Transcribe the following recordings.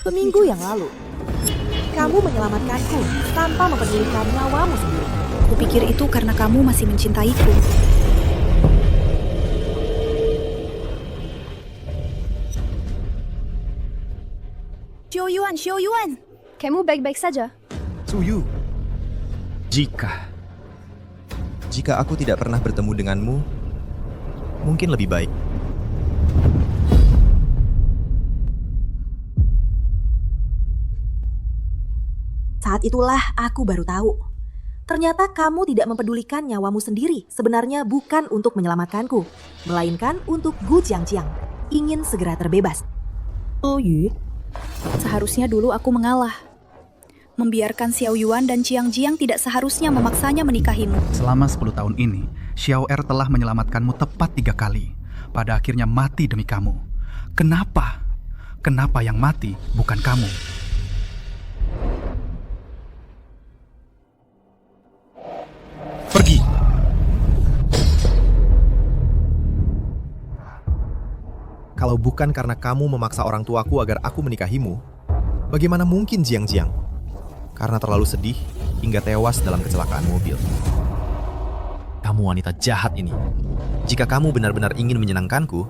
Seminggu yang lalu, kamu menyelamatkanku tanpa mempedulikan nyawamu sendiri. Kupikir itu karena kamu masih mencintaiku. Xiao Yuan, kamu baik-baik saja? Suyu. Jika aku tidak pernah bertemu denganmu, mungkin lebih baik. Saat itulah aku baru tahu. Ternyata kamu tidak mempedulikan nyawamu sendiri. Sebenarnya bukan untuk menyelamatkanku, melainkan untuk Gu Jiangjiang. Ingin segera terbebas. Oh Yu, seharusnya dulu aku mengalah. Membiarkan Xiao Yuan dan Jiang Jiang tidak seharusnya memaksanya menikahimu. Selama 10 tahun ini, Xiao Er telah menyelamatkanmu tepat 3 kali. Pada akhirnya mati demi kamu. Kenapa? Kenapa yang mati bukan kamu? Pergi! Kalau bukan karena kamu memaksa orang tuaku agar aku menikahimu, bagaimana mungkin Jiang-Jiang? Karena terlalu sedih hingga tewas dalam kecelakaan mobil. Kamu wanita jahat ini. Jika kamu benar-benar ingin menyenangkanku,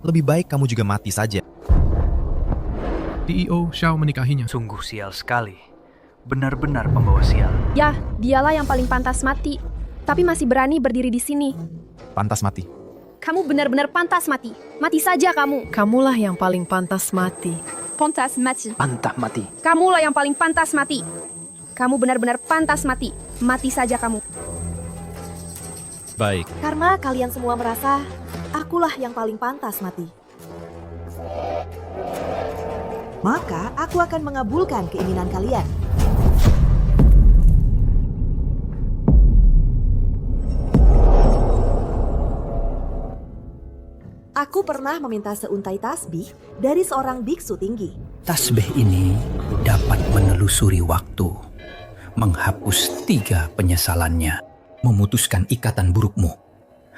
lebih baik kamu juga mati saja. CEO Xiao menikahinya. Sungguh sial sekali. Benar-benar pembawa sial. Ya, dialah yang paling pantas mati. Tapi masih berani berdiri di sini. Pantas mati. Kamu benar-benar pantas mati. Mati saja kamu. Kamulah yang paling pantas mati. Pantas mati. Pantah mati. Kamulah yang paling pantas mati. Kamu benar-benar pantas mati. Mati saja kamu. Baik. Karena kalian semua merasa akulah yang paling pantas mati. Maka aku akan mengabulkan keinginan kalian. Aku pernah meminta seuntai tasbih dari seorang biksu tinggi. Tasbih ini dapat menelusuri waktu, menghapus 3 penyesalannya, memutuskan ikatan burukmu,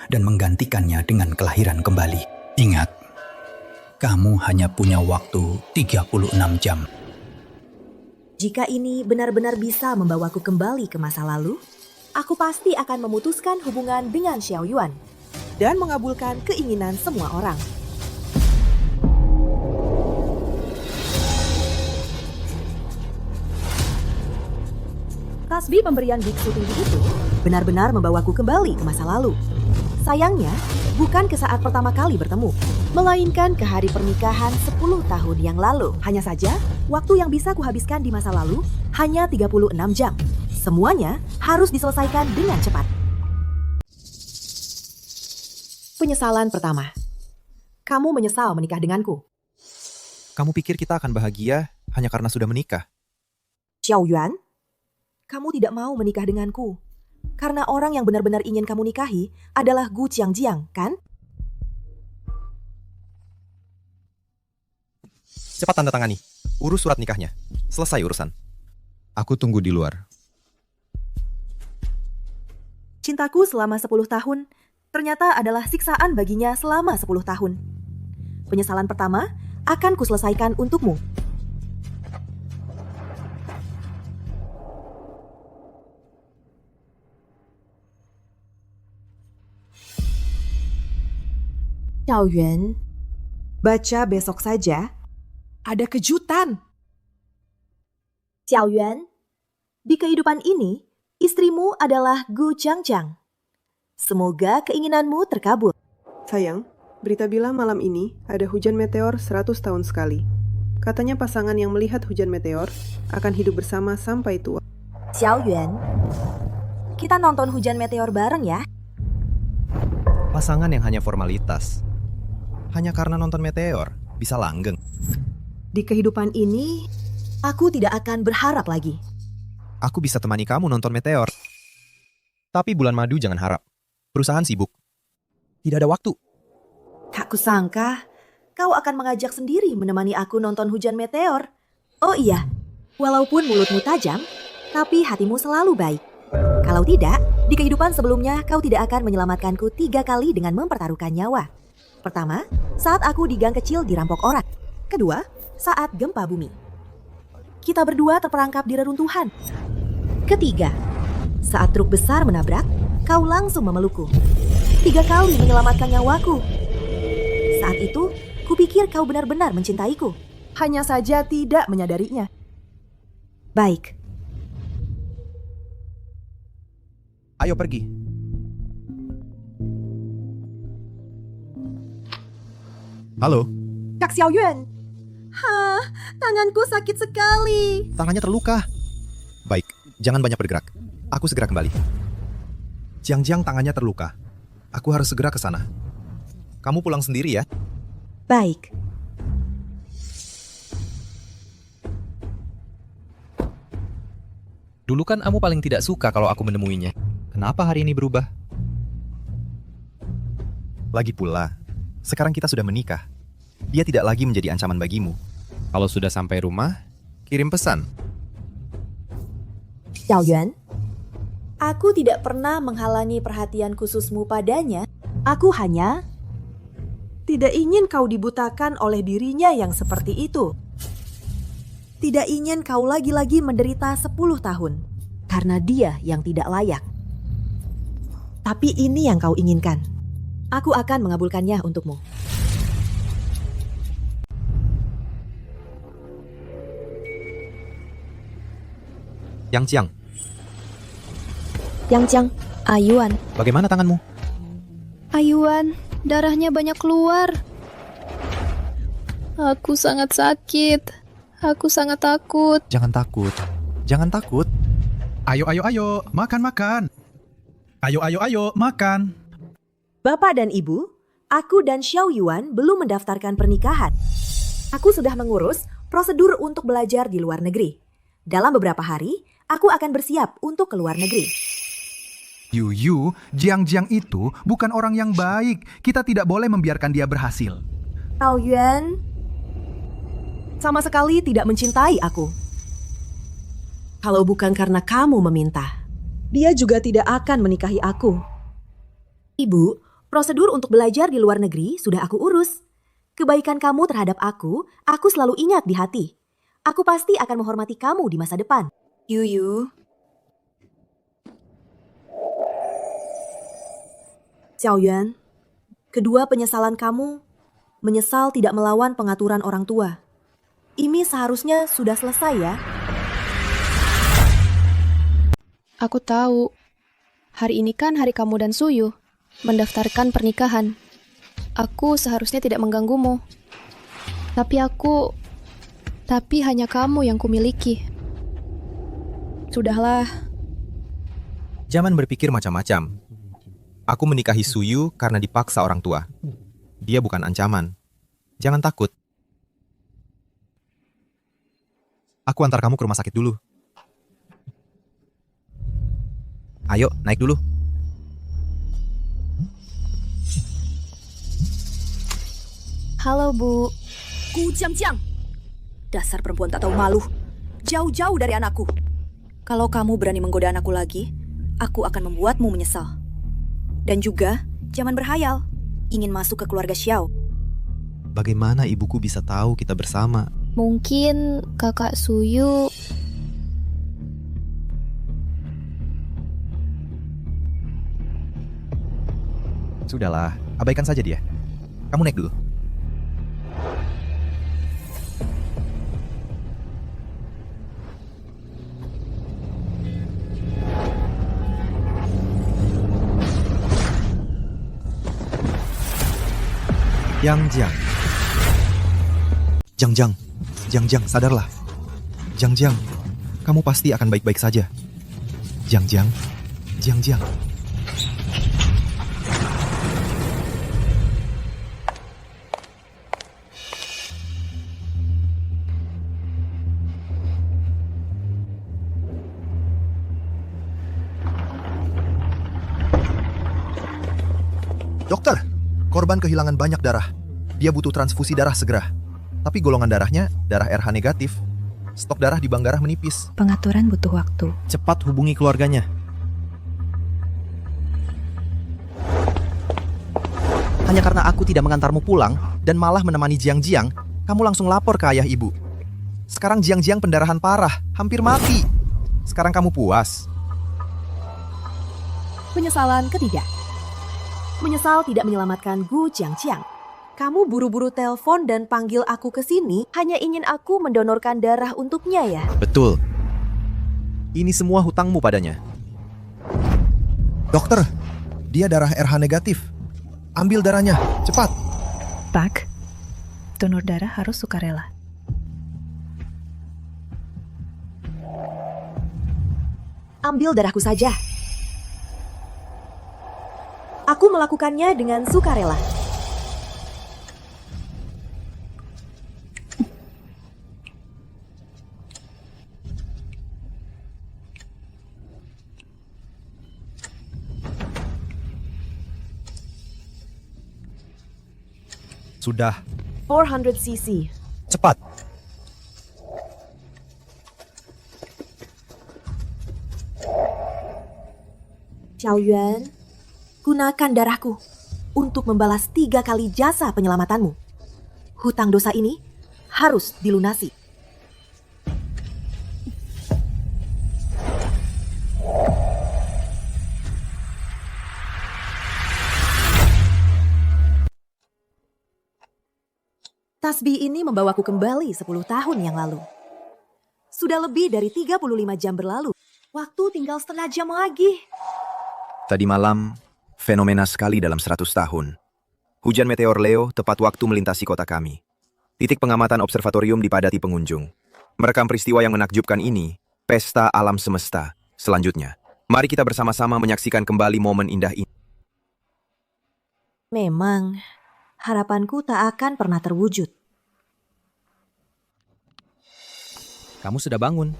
dan menggantikannya dengan kelahiran kembali. Ingat, kamu hanya punya waktu 36 jam. Jika ini benar-benar bisa membawaku kembali ke masa lalu, aku pasti akan memutuskan hubungan dengan Xiao Yuan dan mengabulkan keinginan semua orang. Tasbih pemberian biksu tinggi itu benar-benar membawaku kembali ke masa lalu. Sayangnya, bukan ke saat pertama kali bertemu, melainkan ke hari pernikahan 10 tahun yang lalu. Hanya saja, waktu yang bisa kuhabiskan di masa lalu hanya 36 jam. Semuanya harus diselesaikan dengan cepat. Penyesalan pertama. Kamu menyesal menikah denganku. Kamu pikir kita akan bahagia hanya karena sudah menikah? Xiao Yuan, kamu tidak mau menikah denganku. Karena orang yang benar-benar ingin kamu nikahi adalah Gu Jiangjiang, kan? Cepat tanda tangani. Urus surat nikahnya. Selesai urusan. Aku tunggu di luar. Cintaku selama 10 tahun ternyata adalah siksaan baginya selama 10 tahun. Penyesalan pertama akan kuselesaikan untukmu. Xiao Yuan, baca besok saja. Ada kejutan. Xiao Yuan, di kehidupan ini, istrimu adalah Gu Jiangjiang. Semoga keinginanmu terkabul. Sayang, berita bilang malam ini ada hujan meteor 100 tahun sekali. Katanya pasangan yang melihat hujan meteor akan hidup bersama sampai tua. Xiao Yuan, kita nonton hujan meteor bareng ya. Pasangan yang hanya formalitas. Hanya karena nonton meteor, bisa langgeng. Di kehidupan ini, aku tidak akan berharap lagi. Aku bisa temani kamu nonton meteor. Tapi bulan madu jangan harap. Perusahaan sibuk. Tidak ada waktu. Tak kusangka, kau akan mengajak sendiri menemani aku nonton hujan meteor. Oh iya, walaupun mulutmu tajam, tapi hatimu selalu baik. Kalau tidak, di kehidupan sebelumnya kau tidak akan menyelamatkanku 3 kali dengan mempertaruhkan nyawa. Pertama, saat aku di gang kecil dirampok orang. Kedua, saat gempa bumi. kita berdua terperangkap di reruntuhan. Ketiga, saat truk besar menabrak, kau langsung memelukku. 3 kali menyelamatkan nyawaku. Saat itu, kupikir kau benar-benar mencintaiku. Hanya saja tidak menyadarinya. Baik. Ayo pergi. Halo, Kak Xiaoyuan. Tanganku sakit sekali. tangannya terluka. Baik, jangan banyak bergerak. Aku segera kembali. Jiang tangannya terluka. Aku harus segera ke sana. Kamu pulang sendiri ya? Baik. Dulu kan kamu paling tidak suka kalau aku menemuinya. Kenapa hari ini berubah? Lagi pula, sekarang kita sudah menikah. Dia tidak lagi menjadi ancaman bagimu. Kalau sudah sampai rumah, Kirim pesan. Xiaoyuan, aku tidak pernah menghalangi perhatian khususmu padanya. Aku hanya tidak ingin kau dibutakan oleh dirinya yang seperti itu. Tidak ingin kau lagi-lagi menderita 10 tahun karena dia yang tidak layak. Tapi ini yang kau inginkan. Aku akan mengabulkannya untukmu. Jiang, Yang Ayuan. bagaimana tanganmu? Ayuan, darahnya banyak keluar. Aku sangat sakit. Aku sangat takut. Jangan takut. Jangan takut. Ayo, makan. Ayo, makan. Bapak dan Ibu, aku dan Xiao Yuan belum mendaftarkan pernikahan. Aku sudah mengurus prosedur untuk belajar di luar negeri. Dalam beberapa hari, aku akan bersiap untuk ke luar negeri. Yu, Jiang itu bukan orang yang baik. Kita tidak boleh membiarkan dia berhasil. Tao Yuan sama sekali tidak mencintai aku. Kalau bukan karena kamu meminta, dia juga tidak akan menikahi aku. Ibu, prosedur untuk belajar di luar negeri sudah aku urus. Kebaikan kamu terhadap aku selalu ingat di hati. Aku pasti akan menghormati kamu di masa depan. Yu. Xiao Yuan, kedua penyesalan kamu, menyesal tidak melawan pengaturan orang tua. Ini seharusnya sudah selesai ya. Aku tahu. Hari ini kan hari kamu dan Suyu mendaftarkan pernikahan. Aku seharusnya tidak mengganggumu. Tapi hanya kamu yang kumiliki. Sudahlah. Jangan berpikir macam-macam. Aku menikahi Suyu karena dipaksa orang tua. Dia bukan ancaman. Jangan takut. Aku antar kamu ke rumah sakit dulu. Ayo, naik dulu. Halo, Bu. Ku Jiang. Dasar perempuan tak tahu malu. Jauh-jauh dari anakku. Kalau kamu berani menggoda anakku lagi, aku akan membuatmu menyesal. Dan juga, jangan berhayal. Ingin masuk ke keluarga Xiao. Bagaimana ibuku bisa tahu kita bersama? Mungkin kakak Suyu... Sudahlah, abaikan saja dia. Kamu naik dulu. Jiang, sadarlah. Jiang, kamu pasti akan baik-baik saja. Jiang. Dokter, korban kehilangan banyak darah. Dia butuh transfusi darah segera. Tapi golongan darahnya darah RH negatif. Stok darah di bank darah menipis. Pengaturan butuh waktu. Cepat hubungi keluarganya. Hanya karena aku tidak mengantarmu pulang dan malah menemani Jiang, kamu langsung lapor ke ayah ibu. Sekarang Jiang-Jiang pendarahan parah, hampir mati. Sekarang kamu puas? Penyesalan ketiga. Menyesal tidak menyelamatkan Gu Jiangjiang. Kamu buru-buru telepon dan panggil aku ke sini hanya ingin aku mendonorkan darah untuknya ya? Betul. Ini semua hutangmu padanya. Dokter, dia darah RH negatif. Ambil darahnya, cepat. Pak, donor darah harus sukarela. Ambil darahku saja. Aku melakukannya dengan sukarela. Sudah. 400 cc. Cepat. Xiao Yuan, gunakan darahku untuk membalas 3 kali jasa penyelamatanmu. Hutang dosa ini harus dilunasi. Tasbih ini membawaku kembali 10 tahun yang lalu. Sudah lebih dari 35 jam berlalu. Waktu tinggal setengah jam lagi. Tadi malam, fenomena sekali dalam 100 tahun. Hujan meteor Leo tepat waktu melintasi kota kami. Titik pengamatan observatorium dipadati pengunjung. Merekam peristiwa yang menakjubkan ini, pesta alam semesta. Selanjutnya, mari kita bersama-sama menyaksikan kembali momen indah ini. Memang, harapanku tak akan pernah terwujud. Kamu sudah bangun.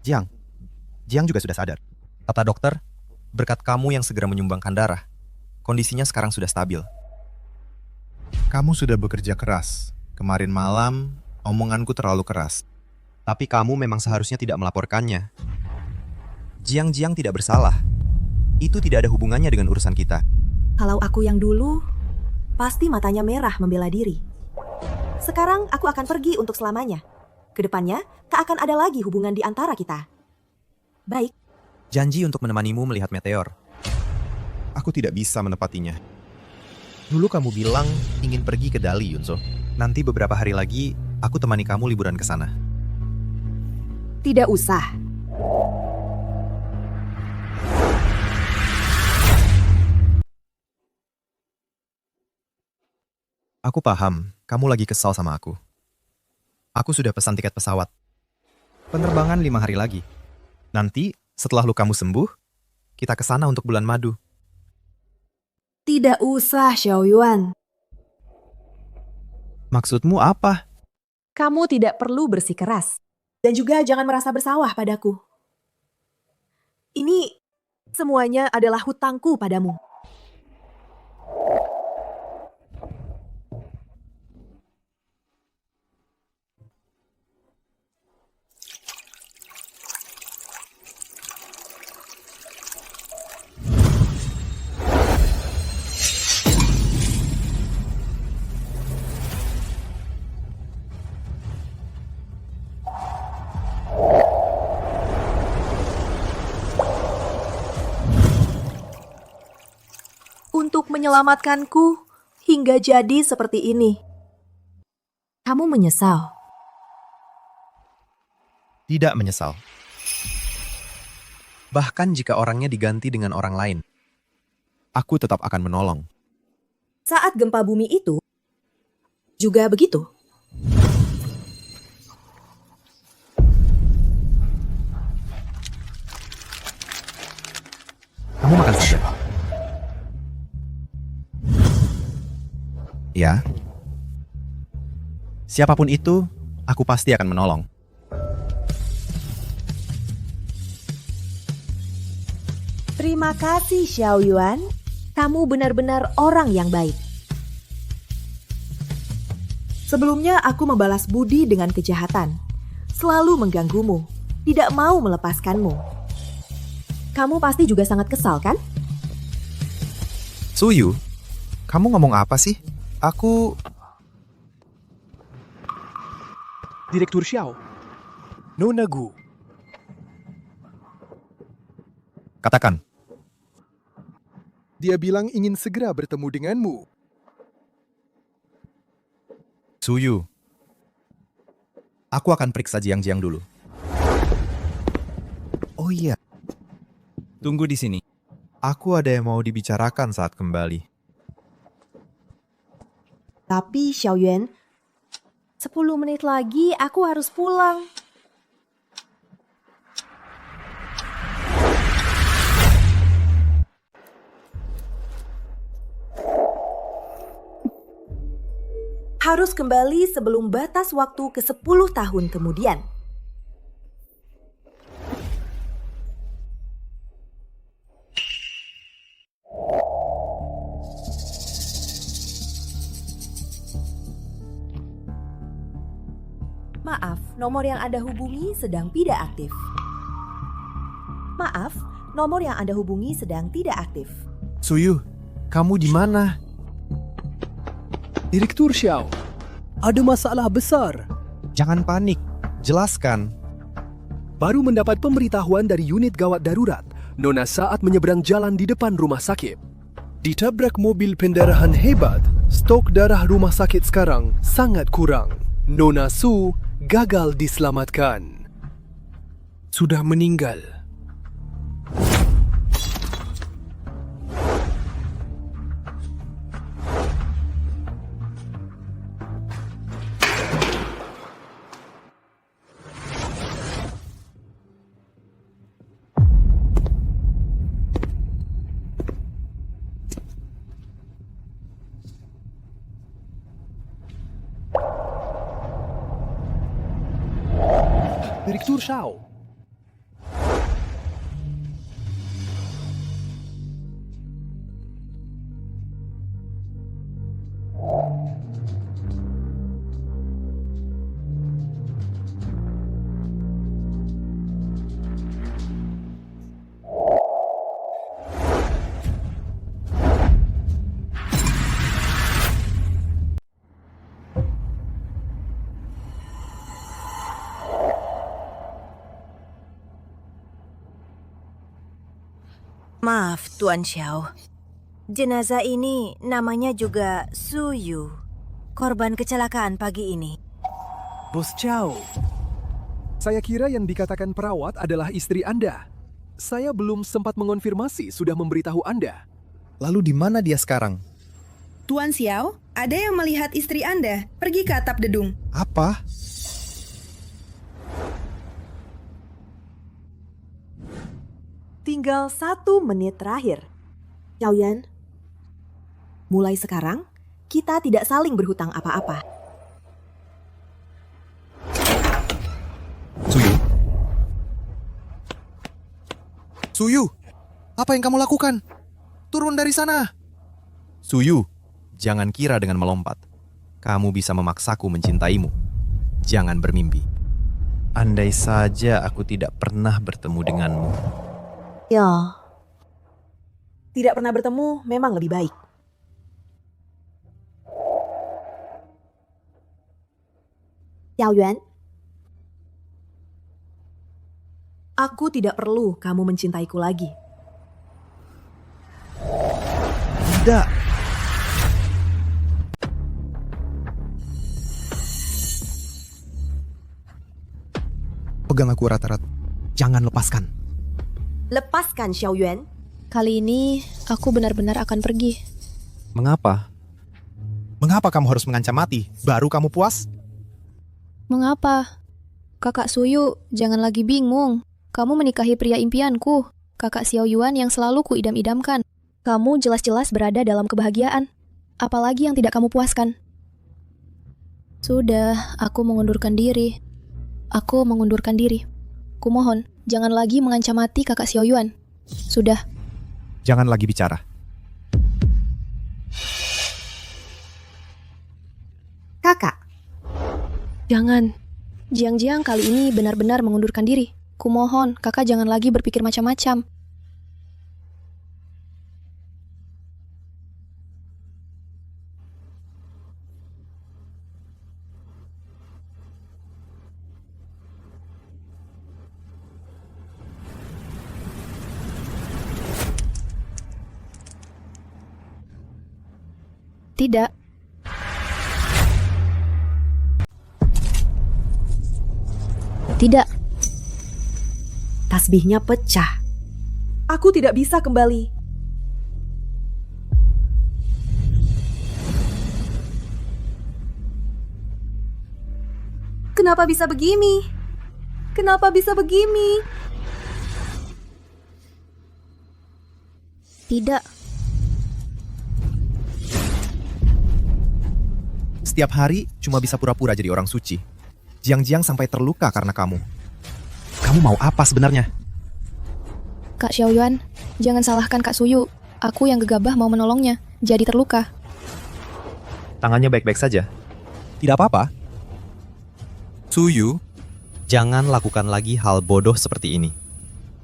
Jiang juga sudah sadar. Kata dokter, berkat kamu yang segera menyumbangkan darah, kondisinya sekarang sudah stabil. Kamu sudah bekerja keras. Kemarin malam, omonganku terlalu keras. Tapi kamu memang seharusnya tidak melaporkannya. Jiang-Jiang tidak bersalah. Itu tidak ada hubungannya dengan urusan kita. Kalau aku yang dulu, pasti matanya merah membela diri. Sekarang aku akan pergi untuk selamanya. Kedepannya, tak akan ada lagi hubungan di antara kita. Baik. Janji untuk menemanimu melihat meteor. Aku tidak bisa menepatinya. Dulu kamu bilang ingin pergi ke Dali, Yunso. Nanti beberapa hari lagi, aku temani kamu liburan ke sana. Tidak usah. Aku paham, kamu lagi kesal sama aku. Aku sudah pesan tiket pesawat. Penerbangan 5 hari lagi. Nanti, setelah lukamu sembuh, kita ke sana untuk bulan madu. Tidak usah, Xiao Yuan. Maksudmu apa? Kamu tidak perlu bersikeras. Dan juga jangan merasa bersalah padaku. Ini semuanya adalah hutangku padamu. Untuk menyelamatkanku hingga jadi seperti ini. Kamu menyesal? Tidak menyesal. Bahkan jika orangnya diganti dengan orang lain, aku tetap akan menolong. Saat gempa bumi itu, juga begitu. Kamu makan saja. Ya. Siapapun itu, aku pasti akan menolong. Terima kasih, Xiao Yuan. Kamu benar-benar orang yang baik. Sebelumnya aku membalas budi dengan kejahatan. Selalu mengganggumu, tidak mau melepaskanmu. Kamu pasti juga sangat kesal, kan? Suyu, Kamu ngomong apa sih? Aku... Direktur Xiao. Nona Gu. Katakan. Dia bilang ingin segera bertemu denganmu. Suyu. Aku akan periksa Jiang-Jiang dulu. Oh iya. Tunggu di sini. Aku ada yang mau dibicarakan saat kembali. Tapi Xiaoyuan, 10 menit lagi aku harus pulang. Harus kembali sebelum batas waktu ke 10 tahun kemudian. Maaf, nomor yang Anda hubungi sedang tidak aktif. Maaf, nomor yang Anda hubungi sedang tidak aktif. Suyu, kamu di mana? Direktur Xiao, ada masalah besar. Jangan panik, jelaskan. Baru mendapat pemberitahuan dari unit gawat darurat. Nona saat menyeberang jalan di depan rumah sakit ditabrak mobil pendarahan hebat. Stok darah rumah sakit sekarang sangat kurang. Nona Su gagal diselamatkan. Sudah meninggal. Direktur Xiao. Maaf, Tuan Xiao. Jenazah ini namanya juga Suyu, korban kecelakaan pagi ini. Bos Xiao, saya kira yang dikatakan perawat adalah istri Anda. Saya belum sempat mengonfirmasi sudah memberitahu Anda. Lalu di mana dia sekarang? Tuan Xiao, ada yang melihat istri Anda pergi ke atap gedung. Apa? Tinggal 1 menit terakhir. Xiaoyan, mulai sekarang kita tidak saling berhutang apa-apa. Suyu. Suyu, apa yang kamu lakukan? Turun dari sana. Suyu, jangan kira dengan melompat. Kamu bisa memaksaku mencintaimu. Jangan bermimpi. Andai saja aku tidak pernah bertemu denganmu. Ya, tidak pernah bertemu memang lebih baik. Xiaoyuan, aku tidak perlu kamu mencintaiku lagi. Tidak. Pegang aku erat-erat. Jangan lepaskan. Lepaskan, Xiaoyuan. Kali ini aku benar-benar akan pergi. Mengapa? Mengapa kamu harus mengancam mati? Baru kamu puas? Mengapa? Kakak Suyu, jangan lagi bingung. Kamu menikahi pria impianku, kakak Xiaoyuan yang selalu kuidam-idamkan. Kamu jelas-jelas berada dalam kebahagiaan. Apalagi yang tidak kamu puaskan? Sudah, aku mengundurkan diri. Aku mengundurkan diri. Kumohon, jangan lagi mengancam mati kakak Xiaoyuan. Sudah. Jangan lagi bicara. Kakak. Jangan. Jiang-Jiang kali ini benar-benar mengundurkan diri. Kumohon, kakak jangan lagi berpikir macam-macam. Tidak. Tidak. Tasbihnya pecah. Aku tidak bisa kembali. Kenapa bisa begini? Kenapa bisa begini? Tidak. Setiap hari cuma bisa pura-pura jadi orang suci. Jiang-Jiang sampai terluka karena kamu. Kamu mau apa sebenarnya? Kak Xiaoyuan, jangan salahkan Kak Suyu. Aku yang gegabah mau menolongnya, jadi terluka. Tangannya baik-baik saja. Tidak apa-apa. Suyu, jangan lakukan lagi hal bodoh seperti ini.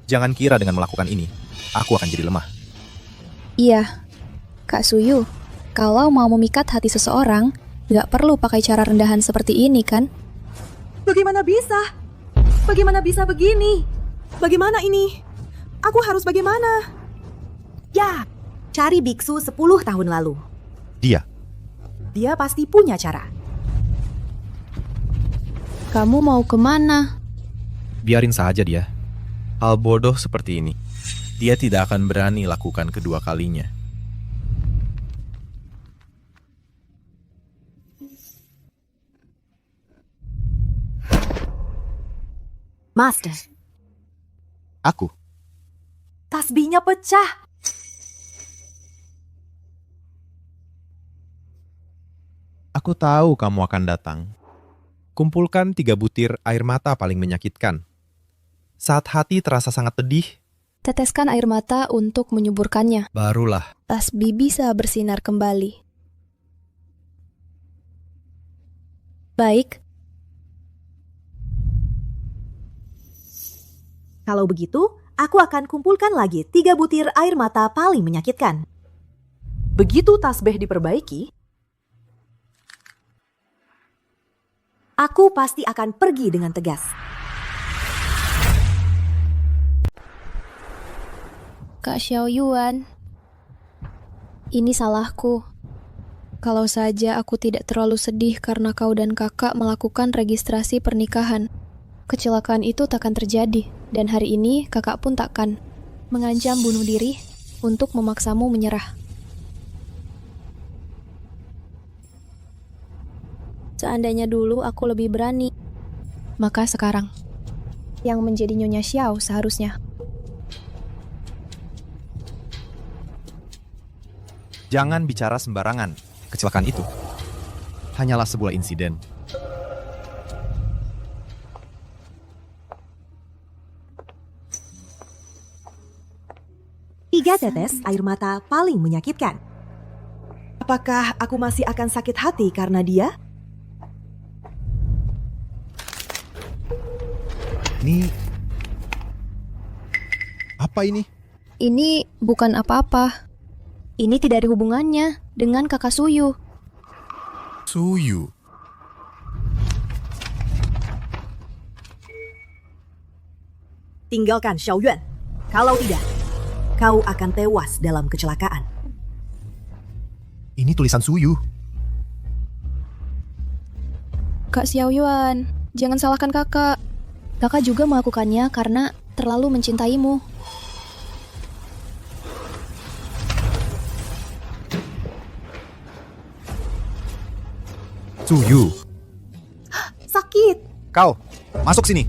Jangan kira dengan melakukan ini, aku akan jadi lemah. Iya, Kak Suyu, kalau mau memikat hati seseorang, gak perlu pakai cara rendahan seperti ini kan? Bagaimana bisa? Bagaimana bisa begini? Bagaimana ini? Aku harus bagaimana? Ya, cari biksu 10 tahun lalu. Dia pasti punya cara. Kamu mau kemana? Biarin saja dia. Hal bodoh seperti ini, dia tidak akan berani lakukan kedua kalinya. Master, Aku? tasbihnya pecah. Aku tahu kamu akan datang. Kumpulkan 3 butir air mata paling menyakitkan. Saat hati terasa sangat pedih, Teteskan air mata untuk menyuburkannya. barulah. Tasbih bisa bersinar kembali. Baik, Kalau begitu, aku akan kumpulkan lagi 3 butir air mata paling menyakitkan. Begitu tasbih diperbaiki, aku pasti akan pergi dengan tegas. Kak Xiaoyuan, ini salahku. Kalau saja aku tidak terlalu sedih karena kau dan kakak melakukan registrasi pernikahan. Kecelakaan itu takkan terjadi, dan hari ini kakak pun takkan mengancam bunuh diri untuk memaksamu menyerah. Seandainya dulu aku lebih berani, maka sekarang yang menjadi Nyonya Xiao seharusnya. Jangan bicara sembarangan. Kecelakaan itu hanyalah sebuah insiden. Tiga tetes air mata paling menyakitkan. Apakah aku masih akan sakit hati karena dia? Ini apa ini? Ini bukan apa-apa. Ini tidak ada hubungannya dengan kakak Suyu. Suyu. Tinggalkan Xiaoyuan. Kalau tidak, kau akan tewas dalam kecelakaan. Ini tulisan Suyu. Kak Xiaoyuan, jangan salahkan kakak. Kakak juga melakukannya karena terlalu mencintaimu. Suyu. Sakit. Kau, masuk sini.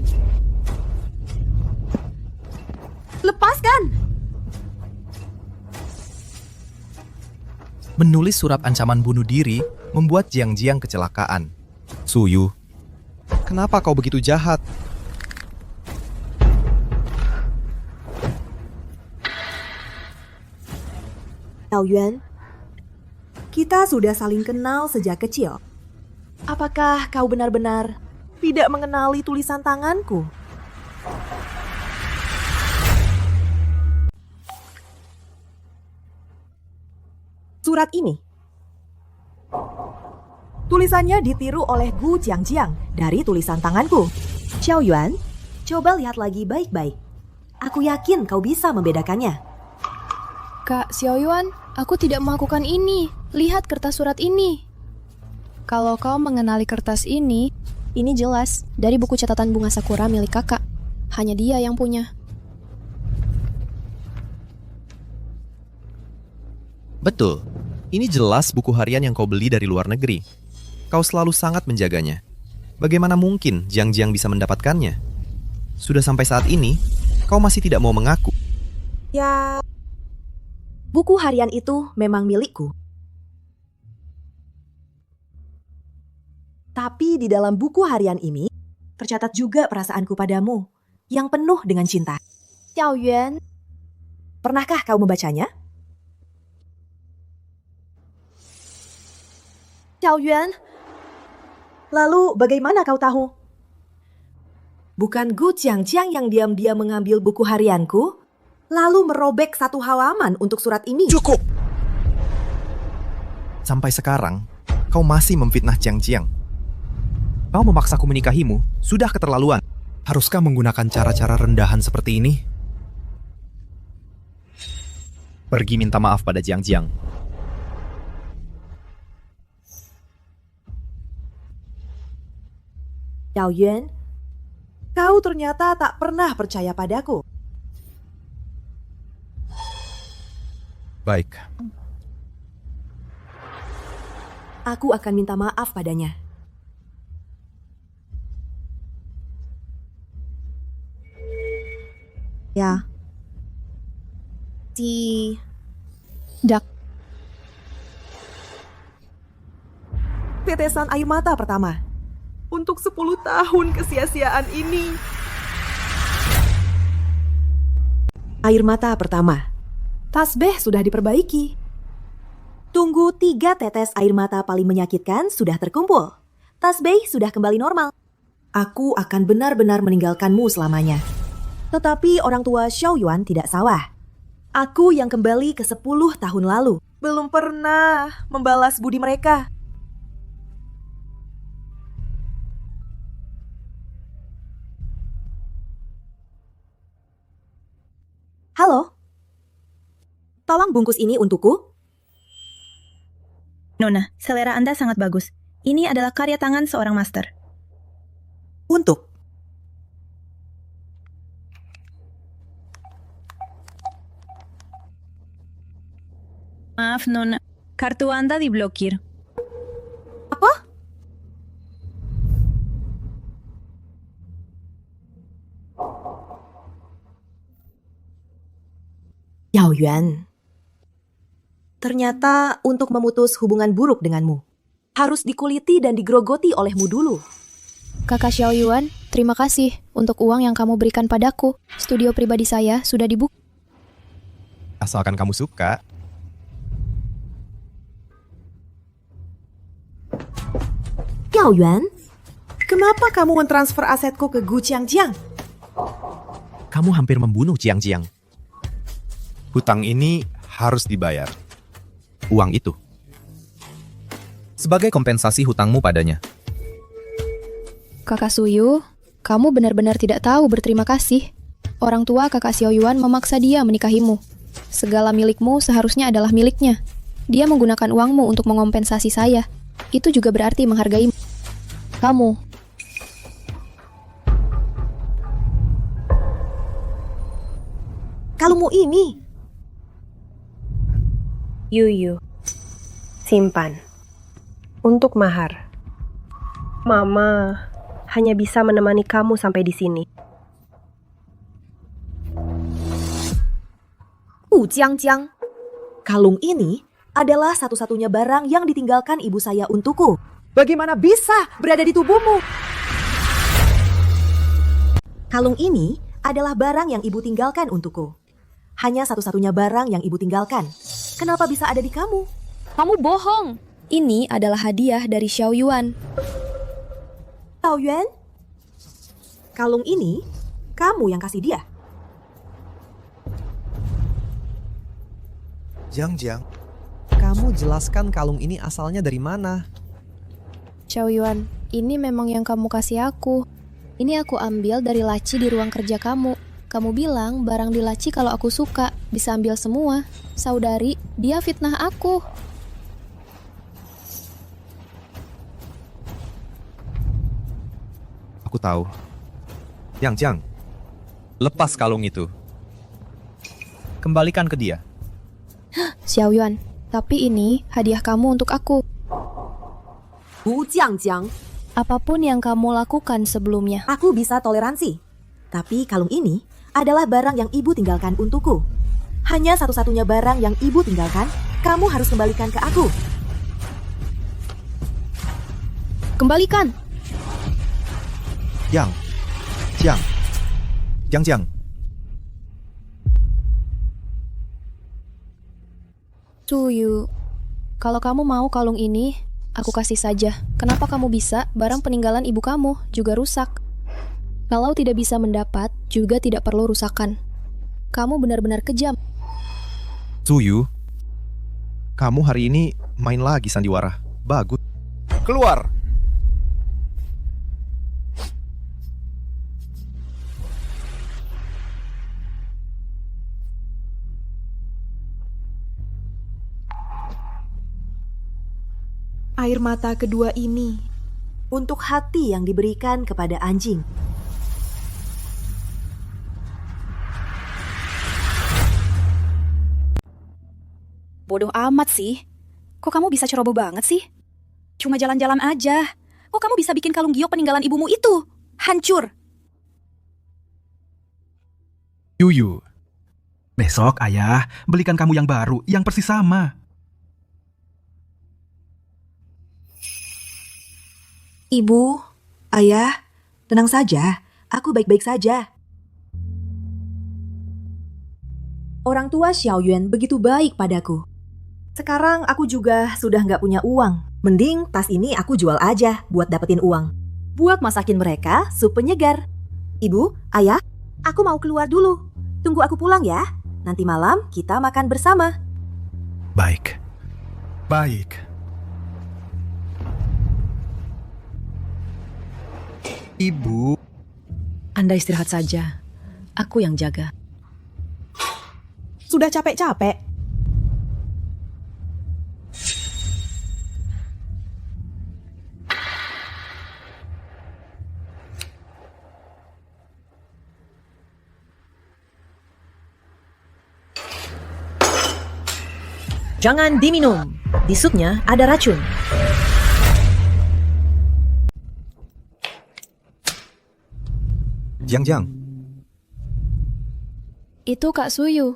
Lepaskan. Menulis surat ancaman bunuh diri membuat Jiang-Jiang kecelakaan. Suyu, kenapa kau begitu jahat? Xiaoyuan, kita sudah saling kenal sejak kecil. Apakah kau benar-benar tidak mengenali tulisan tanganku? Surat ini, tulisannya ditiru oleh Gu Jiangjiang dari tulisan tanganku. Xiaoyuan, coba lihat lagi baik-baik. Aku yakin kau bisa membedakannya. Kak Xiaoyuan, aku tidak melakukan ini. lihat kertas surat ini. Kalau kau mengenali kertas ini jelas dari buku catatan bunga sakura milik kakak. Hanya dia yang punya. Betul. Ini jelas buku harian yang kau beli dari luar negeri. Kau selalu sangat menjaganya. Bagaimana mungkin Jiang bisa mendapatkannya? Sudah sampai saat ini, kau masih tidak mau mengaku. Ya, buku harian itu memang milikku. Tapi di dalam buku harian ini, tercatat juga perasaanku padamu, yang penuh dengan cinta. Xiao Yuan, pernahkah kau membacanya? Xiao Yuan, lalu bagaimana kau tahu? Bukan Gu Jiangjiang yang diam-diam mengambil buku harianku, lalu merobek satu halaman untuk surat ini. Cukup! Sampai sekarang, kau masih memfitnah Jiang. Kau memaksaku menikahimu, sudah keterlaluan. Haruskah menggunakan cara-cara rendahan seperti ini? Pergi minta maaf pada Jiang. Xiao Yuan, kau ternyata tak pernah percaya padaku. Baik. Aku akan minta maaf padanya. Ya. Dak. Tetesan air mata pertama. Untuk 10 tahun kesia-siaan ini. Air mata pertama. Tasbih sudah diperbaiki. Tunggu 3 tetes air mata paling menyakitkan sudah terkumpul. Tasbih sudah kembali normal. Aku akan benar-benar meninggalkanmu selamanya. Tetapi orang tua Xiao Yuan tidak salah. Aku yang kembali ke 10 tahun lalu. Belum pernah membalas budi mereka. Halo? Tolong bungkus ini untukku. Nona, selera Anda sangat bagus. Ini adalah karya tangan seorang master. Untuk? Maaf, Nona. Kartu Anda diblokir. Apa? Xiao Yuan, ternyata untuk memutus hubungan buruk denganmu, harus dikuliti dan digrogoti olehmu dulu. Kakak Xiao Yuan, terima kasih untuk uang yang kamu berikan padaku. Studio pribadi saya sudah dibuka. Asalkan kamu suka. Xiao Yuan, kenapa kamu mentransfer asetku ke Gu Jiangjiang? Kamu hampir membunuh Jiang. Hutang ini harus dibayar. Uang itu. Sebagai kompensasi hutangmu padanya. Kakak Suyu, kamu benar-benar tidak tahu berterima kasih. Orang tua kakak Xiao Yuan memaksa dia menikahimu. Segala milikmu seharusnya adalah miliknya. Dia menggunakan uangmu untuk mengompensasi saya. Itu juga berarti menghargai kamu. Kalungmu ini. Yuyu, simpan. Untuk mahar. Mama hanya bisa menemani kamu sampai di sini. Jiang, kalung ini adalah satu-satunya barang yang ditinggalkan ibu saya untukku. Bagaimana bisa berada di tubuhmu? Kalung ini adalah barang yang ibu tinggalkan untukku. Hanya satu-satunya barang yang ibu tinggalkan. Kenapa bisa ada di kamu? Kamu bohong. Ini adalah hadiah dari Xiao Yuan. Xiao Yuan? Kalung ini kamu yang kasih dia. Jiang, kamu jelaskan kalung ini asalnya dari mana? Xiao Yuan, ini memang yang kamu kasih aku. Ini aku ambil dari laci di ruang kerja kamu. Kamu bilang barang di laci kalau aku suka, bisa ambil semua. Saudari, dia fitnah aku. Aku tahu. Yang Jiang, lepas kalung itu. Kembalikan ke dia. Xiao Yuan, tapi ini hadiah kamu untuk aku. Bu Jiang Jiang, Apapun yang kamu lakukan sebelumnya. aku bisa toleransi. Tapi kalung ini adalah barang yang ibu tinggalkan untukku. Hanya satu-satunya barang yang ibu tinggalkan, kamu harus kembalikan ke aku. Kembalikan. Jiang. Suyu, kalau kamu mau kalung ini, aku kasih saja. Kenapa kamu bisa? Barang peninggalan ibu kamu juga rusak. Kalau tidak bisa mendapat, juga tidak perlu rusakan. Kamu benar-benar kejam. Suyu, kamu hari ini main lagi sandiwara. Bagus. Keluar! Air mata kedua ini untuk hati yang diberikan kepada anjing. Bodoh amat sih. Kok kamu bisa ceroboh banget sih? Cuma jalan-jalan aja. Kok kamu bisa bikin kalung giok peninggalan ibumu itu hancur? Yuyu, besok ayah belikan kamu yang baru, yang persis sama. Ibu, ayah, tenang saja. Aku baik-baik saja. Orang tua Xiao Yuan begitu baik padaku. Sekarang aku juga sudah nggak punya uang. Mending tas ini aku jual aja buat dapetin uang. Buat masakin mereka sup penyegar. Ibu, ayah, aku mau keluar dulu. Tunggu aku pulang ya. Nanti malam kita makan bersama. Baik. Ibu. Anda istirahat saja. Aku yang jaga. Sudah capek-capek. Jangan diminum. Di supnya ada racun. Jiang. Itu Kak Suyu.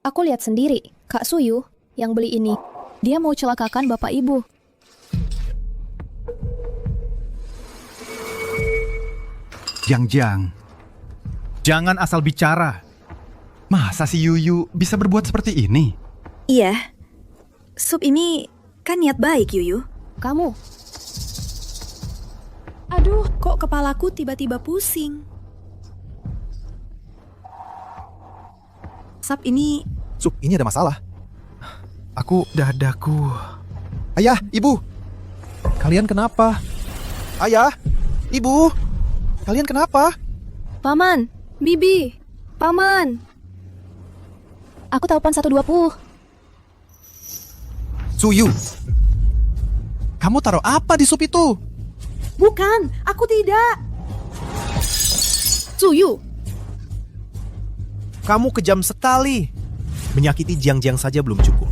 Aku lihat sendiri, Kak Suyu yang beli ini. Dia mau celakakan bapak ibu. Jiang. Jangan asal bicara. Masa si Yuyu bisa berbuat seperti ini? Iya. Sup ini kan niat baik, Yuyu. Kamu. Aduh, kok kepalaku tiba-tiba pusing. Sup ini ada masalah. Dadaku. Ayah, ibu. Kalian kenapa? Ayah, ibu. Kalian kenapa? Paman, Bibi, Paman. Aku telepon 120. Suyu. Kamu taruh apa di sup itu? Bukan, aku tidak. Suyu. Kamu kejam sekali. Menyakiti Jiang saja belum cukup.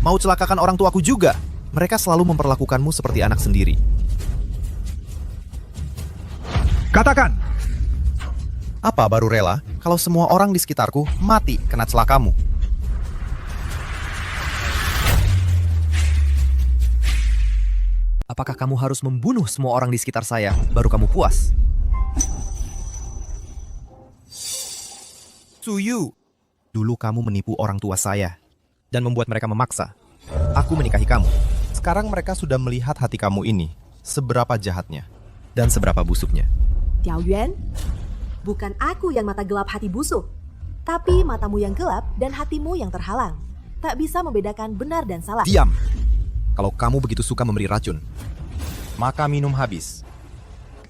Mau celakakan orang tuaku juga. Mereka selalu memperlakukanmu seperti anak sendiri. Katakan. Apa baru rela kalau semua orang di sekitarku mati kena celakamu? Apakah kamu harus membunuh semua orang di sekitar saya baru kamu puas? Suyu, dulu kamu menipu orang tua saya dan membuat mereka memaksa. Aku menikahi kamu. Sekarang mereka sudah melihat hati kamu ini seberapa jahatnya dan seberapa busuknya. Xiao Yuan, bukan aku yang mata gelap hati busuk, tapi matamu yang gelap dan hatimu yang terhalang. Tak bisa membedakan benar dan salah. Diam! Kalau kamu begitu suka memberi racun, maka minum habis.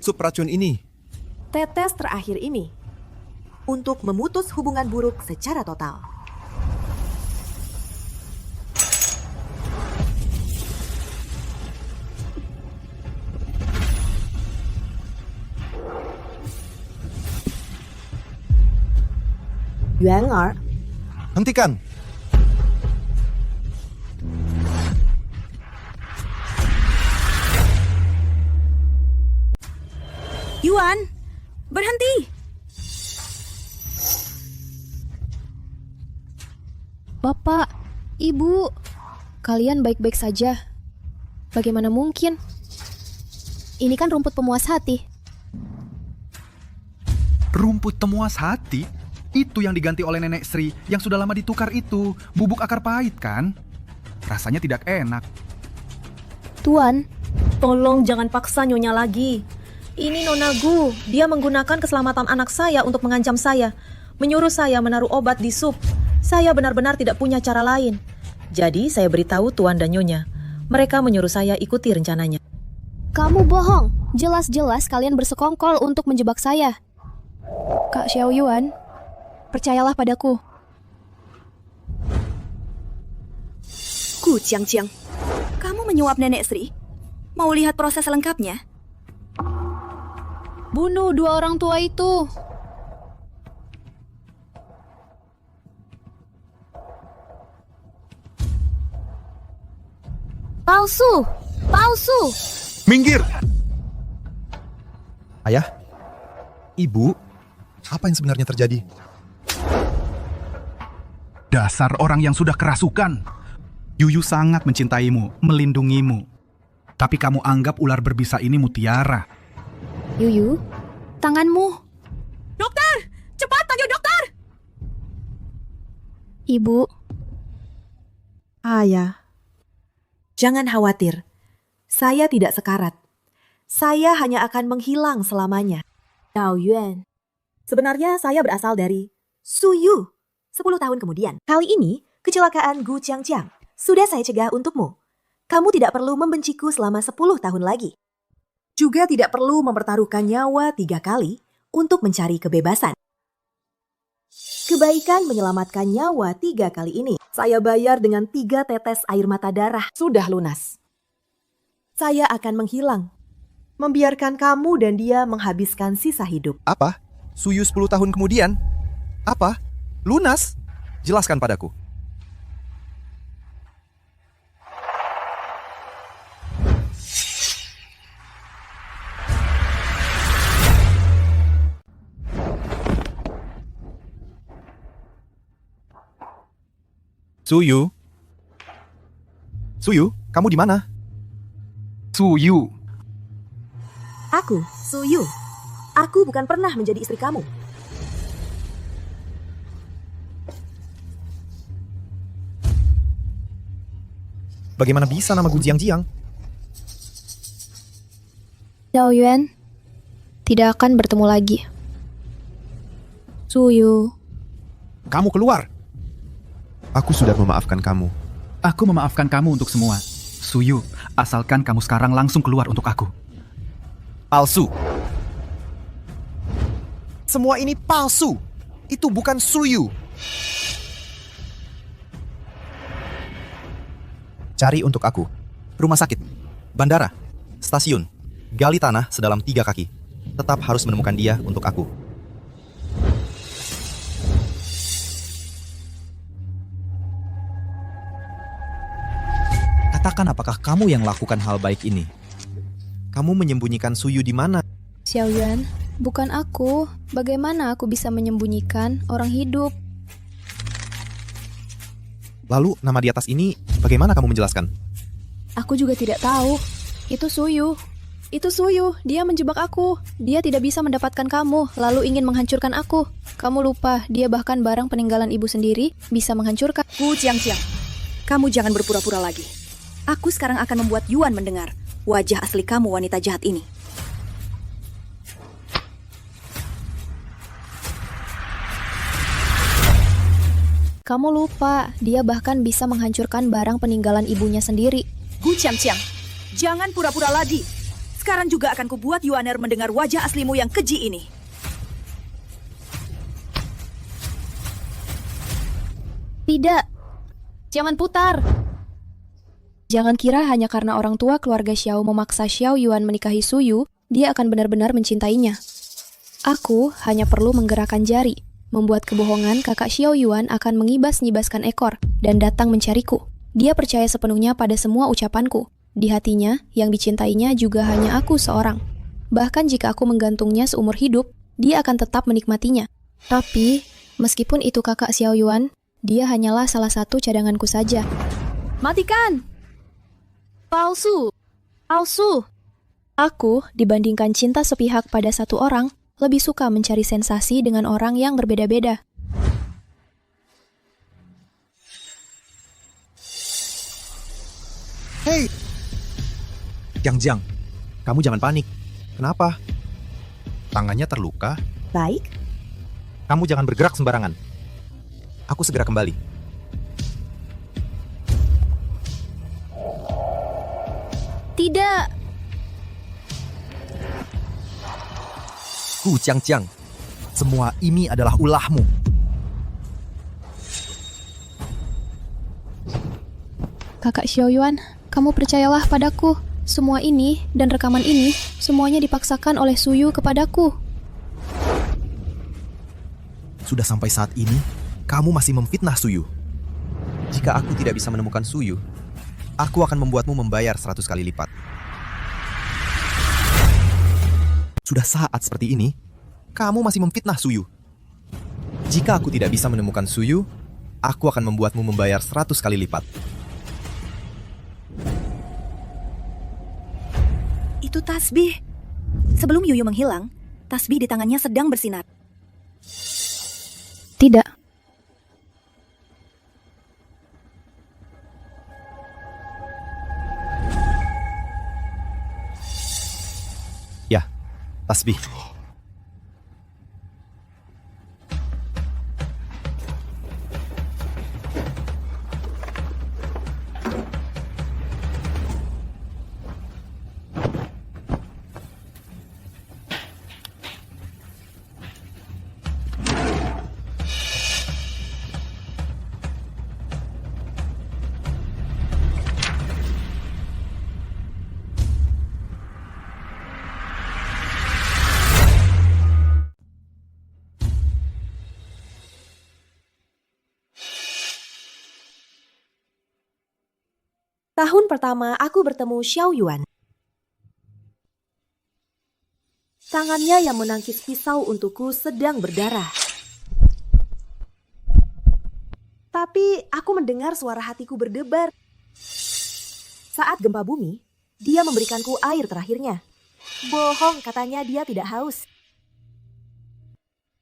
Sup racun ini. Tetes terakhir ini untuk memutus hubungan buruk secara total. Yuan Hentikan! Yuan, berhenti! Bapak, Ibu, kalian baik-baik saja. Bagaimana mungkin? Ini kan rumput pemuas hati. Rumput pemuas hati? Itu yang diganti oleh Nenek Sri yang sudah lama ditukar itu. Bubuk akar pahit kan? Rasanya tidak enak. Tuan, tolong jangan paksa Nyonya lagi. Ini Nona Gu, dia menggunakan keselamatan anak saya untuk mengancam saya. Menyuruh saya menaruh obat di sup. Saya benar-benar tidak punya cara lain. Jadi saya beritahu Tuan dan Nyonya. Mereka menyuruh saya ikuti rencananya. kamu bohong. Jelas-jelas kalian bersekongkol untuk menjebak saya. Kak Xiao Yuan, percayalah padaku. Gu Qiangqiang, kamu menyuap Nenek Sri? Mau lihat proses lengkapnya? Bunuh dua orang tua itu. Palsu! Palsu! Minggir! Ayah? Ibu? Apa yang sebenarnya terjadi? Dasar orang yang sudah kerasukan. Yuyu sangat mencintaimu, melindungimu. Tapi kamu anggap ular berbisa ini mutiara. Yuyu, tanganmu. Dokter! Cepat panggil dokter! Ibu. Ayah. Jangan khawatir. Saya tidak sekarat. Saya hanya akan menghilang selamanya. Dao Yuan. Sebenarnya saya berasal dari Suyu. 10 tahun kemudian. Kali ini, kecelakaan Gu Qiangqiang sudah saya cegah untukmu. Kamu tidak perlu membenciku selama 10 tahun lagi. Juga tidak perlu mempertaruhkan nyawa 3 kali untuk mencari kebebasan. Kebaikan menyelamatkan nyawa 3 kali ini. Saya bayar dengan 3 tetes air mata darah. Sudah lunas. Saya akan menghilang. Membiarkan kamu dan dia menghabiskan sisa hidup. Apa? Suyu 10 tahun kemudian? Apa? Lunas? Jelaskan padaku. Suyu? Suyu, kamu di mana? Suyu. Aku, Suyu. Aku bukan pernah menjadi istri kamu. Bagaimana bisa nama Gu Qiangqiang? Dao Yuan, tidak akan bertemu lagi. Suyu. Kamu keluar! Aku sudah memaafkan kamu. Aku memaafkan kamu untuk semua. Suyu, asalkan kamu sekarang langsung keluar untuk aku. Palsu. Semua ini palsu. Itu bukan Suyu. Cari untuk aku. Rumah sakit, bandara, stasiun, gali tanah sedalam 3 kaki. Tetap harus menemukan dia untuk aku. Katakan apakah kamu yang lakukan hal baik ini? Kamu menyembunyikan Suyu di mana? Xiao Yuan, bukan aku. Bagaimana aku bisa menyembunyikan orang hidup? Lalu nama di atas ini bagaimana kamu menjelaskan? Aku juga tidak tahu. Itu Suyu. Itu Suyu. Dia menjebak aku. Dia tidak bisa mendapatkan kamu, lalu ingin menghancurkan aku. Kamu lupa, dia bahkan barang peninggalan ibu sendiri bisa menghancurkan. Gu Qiangqiang, kamu jangan berpura-pura lagi. Aku sekarang akan membuat Yuan mendengar wajah asli kamu, wanita jahat ini. Kamu lupa, dia bahkan bisa menghancurkan barang peninggalan ibunya sendiri. Gu Qiangqiang, jangan pura-pura lagi. Sekarang juga akan kubuat Yuaner mendengar wajah aslimu yang keji ini. Tidak. Jangan putar. Jangan kira hanya karena orang tua keluarga Xiao memaksa Xiao Yuan menikahi Suyu, dia akan benar-benar mencintainya. Aku hanya perlu menggerakkan jari, membuat kebohongan kakak Xiao Yuan akan mengibas-ngibaskan ekor dan datang mencariku. Dia percaya sepenuhnya pada semua ucapanku. Di hatinya, yang dicintainya juga hanya aku seorang. Bahkan jika aku menggantungnya seumur hidup, dia akan tetap menikmatinya. Tapi, meskipun itu kakak Xiao Yuan, dia hanyalah salah satu cadanganku saja. Matikan! Palsu! Palsu! Aku, dibandingkan cinta sepihak pada satu orang, lebih suka mencari sensasi dengan orang yang berbeda-beda. Hei! Jiang, kamu jangan panik. Kenapa? Tangannya terluka? Baik. Kamu jangan bergerak sembarangan. Aku segera kembali. Tidak! Hu Jiang, semua ini adalah ulahmu. Kakak Xiao Yuan, kamu percayalah padaku. Semua ini dan rekaman ini, semuanya dipaksakan oleh Suyu kepadaku. Sudah sampai saat ini, kamu masih memfitnah Suyu. Jika aku tidak bisa menemukan Suyu, aku akan membuatmu membayar 100 kali lipat. Sudah saat seperti ini, kamu masih memfitnah Suyu. Jika aku tidak bisa menemukan Suyu, aku akan membuatmu membayar 100 kali lipat. Itu tasbih. Sebelum Yuyu menghilang, tasbih di tangannya sedang bersinar. Tidak. Ya, tasbih. Tahun pertama aku bertemu Xiao Yuan. Tangannya yang menangkis pisau untukku sedang berdarah. Tapi aku mendengar suara hatiku berdebar. Saat gempa bumi, dia memberikanku air terakhirnya. Bohong, katanya dia tidak haus.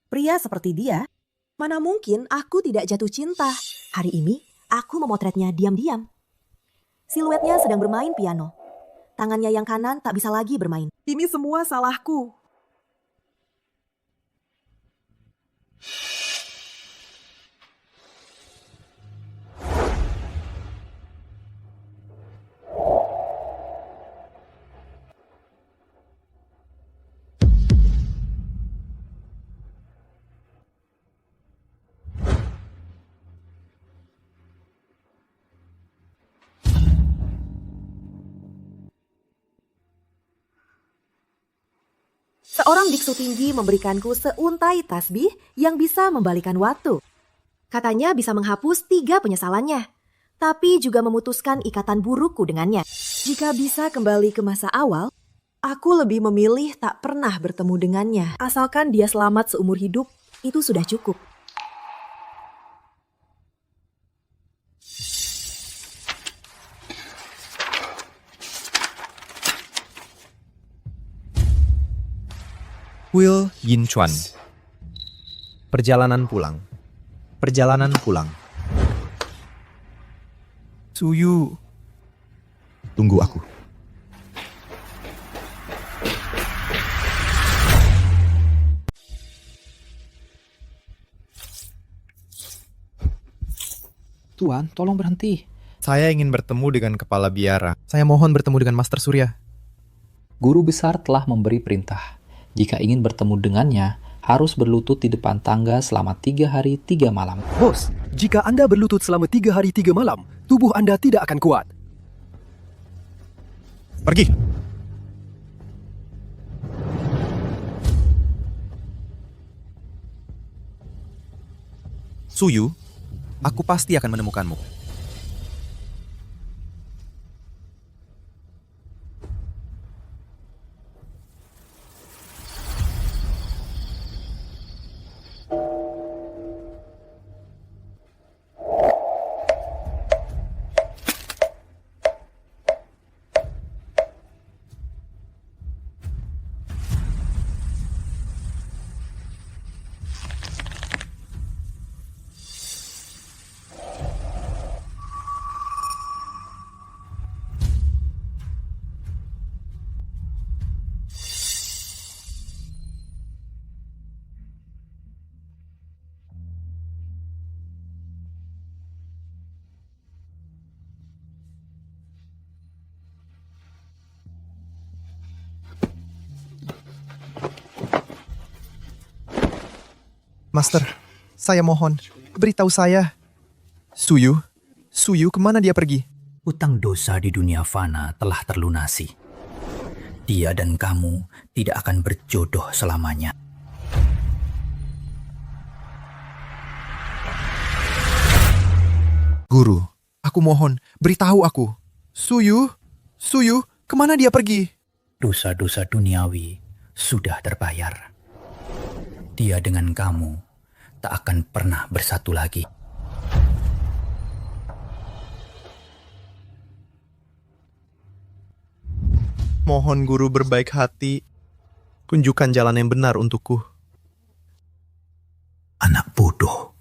Pria seperti dia, mana mungkin aku tidak jatuh cinta. Hari ini, aku memotretnya diam-diam. Siluetnya sedang bermain piano. Tangannya yang kanan tak bisa lagi bermain. Ini semua salahku. Seorang biksu tinggi memberikanku seuntai tasbih yang bisa membalikan waktu. Katanya bisa menghapus 3 penyesalannya, tapi juga memutuskan ikatan burukku dengannya. Jika bisa kembali ke masa awal, aku lebih memilih tak pernah bertemu dengannya. Asalkan dia selamat seumur hidup, itu sudah cukup. Will Yin Chuan. Perjalanan pulang. Perjalanan pulang. Suyu. Tunggu aku. Tuan, tolong berhenti. Saya ingin bertemu dengan kepala biara. Saya mohon bertemu dengan Master Surya. Guru besar telah memberi perintah. Jika ingin bertemu dengannya, harus berlutut di depan tangga selama 3 hari 3 malam. Bos, jika Anda berlutut selama 3 hari 3 malam, tubuh Anda tidak akan kuat. Pergi. Suyu, aku pasti akan menemukanmu. Master, saya mohon, beritahu saya. Suyu, kemana dia pergi? Utang dosa di dunia fana telah terlunasi. Dia dan kamu tidak akan berjodoh selamanya. Guru, aku mohon, beritahu aku. Suyu, kemana dia pergi? Dosa-dosa duniawi sudah terbayar. Dia dengan kamu tak akan pernah bersatu lagi. Mohon guru berbaik hati, tunjukkan jalan yang benar untukku. Anak bodoh.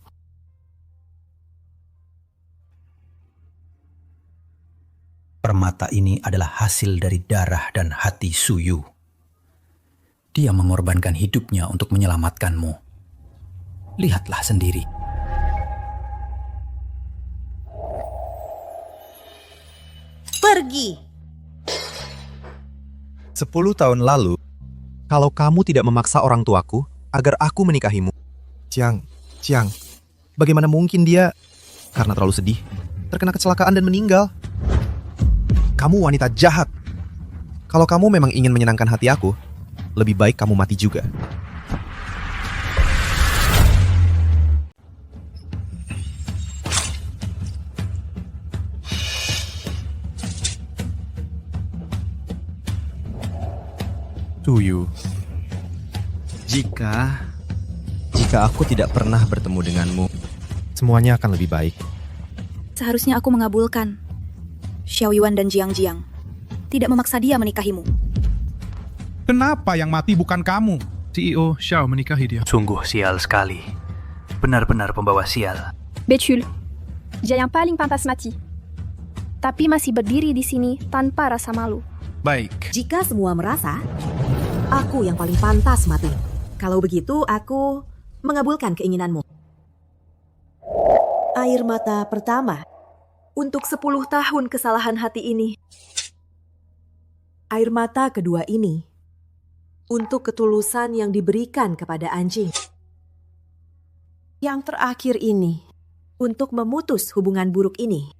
Permata ini adalah hasil dari darah dan hati Suyu. Dia mengorbankan hidupnya untuk menyelamatkanmu. Lihatlah sendiri. Pergi. 10 tahun lalu, kalau kamu tidak memaksa orang tuaku agar aku menikahimu. Jiang, bagaimana mungkin dia, karena terlalu sedih, terkena kecelakaan dan meninggal? Kamu wanita jahat. Kalau kamu memang ingin menyenangkan hati aku, lebih baik kamu mati juga. Suyu, jika aku tidak pernah bertemu denganmu, semuanya akan lebih baik. Seharusnya aku mengabulkan Xiao Yuan dan Jiang Jiang, tidak memaksa dia menikahimu. Kenapa yang mati bukan kamu? CEO Xiao menikahi dia. Sungguh sial sekali. Benar-benar pembawa sial. Betul, dia yang paling pantas mati. Tapi masih berdiri di sini tanpa rasa malu. Baik. Jika semua merasa, aku yang paling pantas mati. Kalau begitu, aku mengabulkan keinginanmu. Air mata pertama. Untuk 10 tahun kesalahan hati ini. Air mata kedua ini. Untuk ketulusan yang diberikan kepada anjing. Yang terakhir ini. Untuk memutus hubungan buruk ini.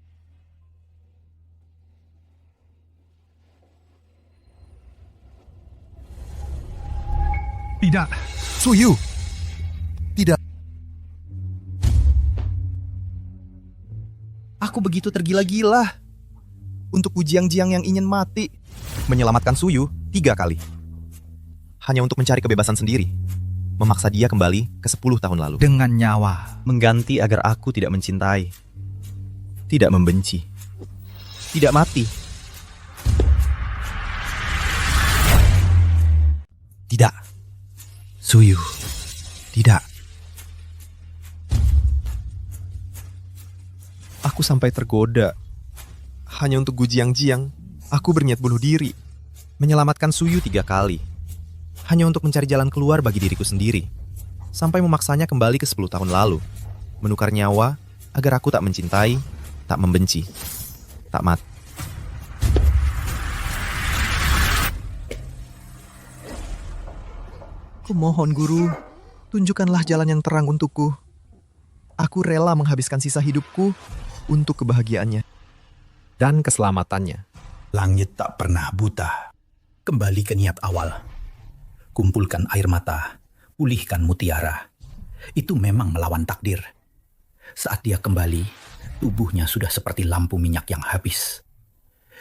Tidak. Suyu. Tidak. Aku begitu tergila-gila. Untuk Jiang-Jiang yang ingin mati. Menyelamatkan Suyu 3 kali. Hanya untuk mencari kebebasan sendiri. Memaksa dia kembali ke 10 tahun lalu. Dengan nyawa. Mengganti agar aku tidak mencintai. Tidak membenci. Tidak mati. Tidak. Suyu. Tidak. Aku sampai tergoda. Hanya untuk Jiang-Jiang, aku berniat bunuh diri. Menyelamatkan Suyu 3 kali. Hanya untuk mencari jalan keluar bagi diriku sendiri. Sampai memaksanya kembali ke 10 tahun lalu. Menukar nyawa agar aku tak mencintai, tak membenci, tak mati. Aku mohon guru, tunjukkanlah jalan yang terang untukku. Aku rela menghabiskan sisa hidupku untuk kebahagiaannya dan keselamatannya. Langit tak pernah buta. Kembali ke niat awal. Kumpulkan air mata, pulihkan mutiara. Itu memang melawan takdir. Saat dia kembali, tubuhnya sudah seperti lampu minyak yang habis.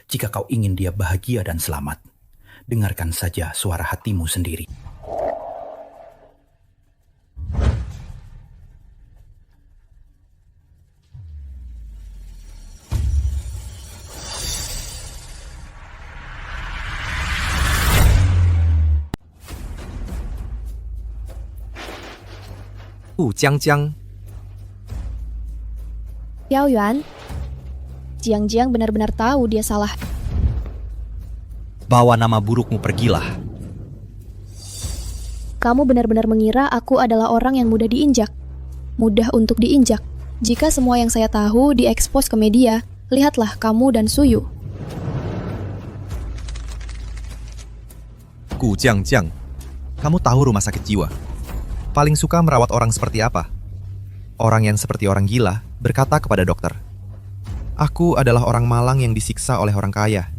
Jika kau ingin dia bahagia dan selamat, dengarkan saja suara hatimu sendiri. Jiang, Xiao Yuan, Jiang benar-benar tahu dia salah. Bawa nama burukmu pergilah. Kamu benar-benar mengira aku adalah orang yang mudah diinjak. Mudah untuk diinjak. Jika semua yang saya tahu diekspos ke media, lihatlah kamu dan Suyu. Jiang, kamu tahu rumah sakit jiwa. Paling suka merawat orang seperti apa? Orang yang seperti orang gila berkata kepada dokter, "Aku adalah orang malang yang disiksa oleh orang kaya."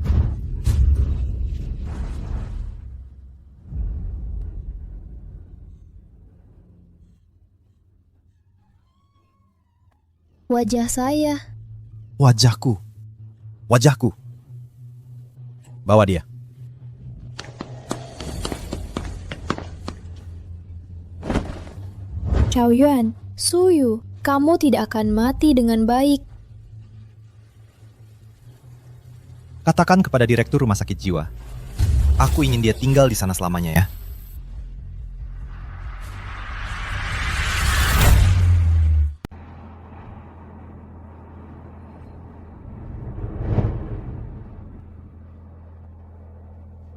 Wajah saya. Wajahku. Bawa dia. Xiao Yuan, Suyu, kamu tidak akan mati dengan baik. Katakan kepada direktur rumah sakit jiwa. Aku ingin dia tinggal di sana selamanya ya.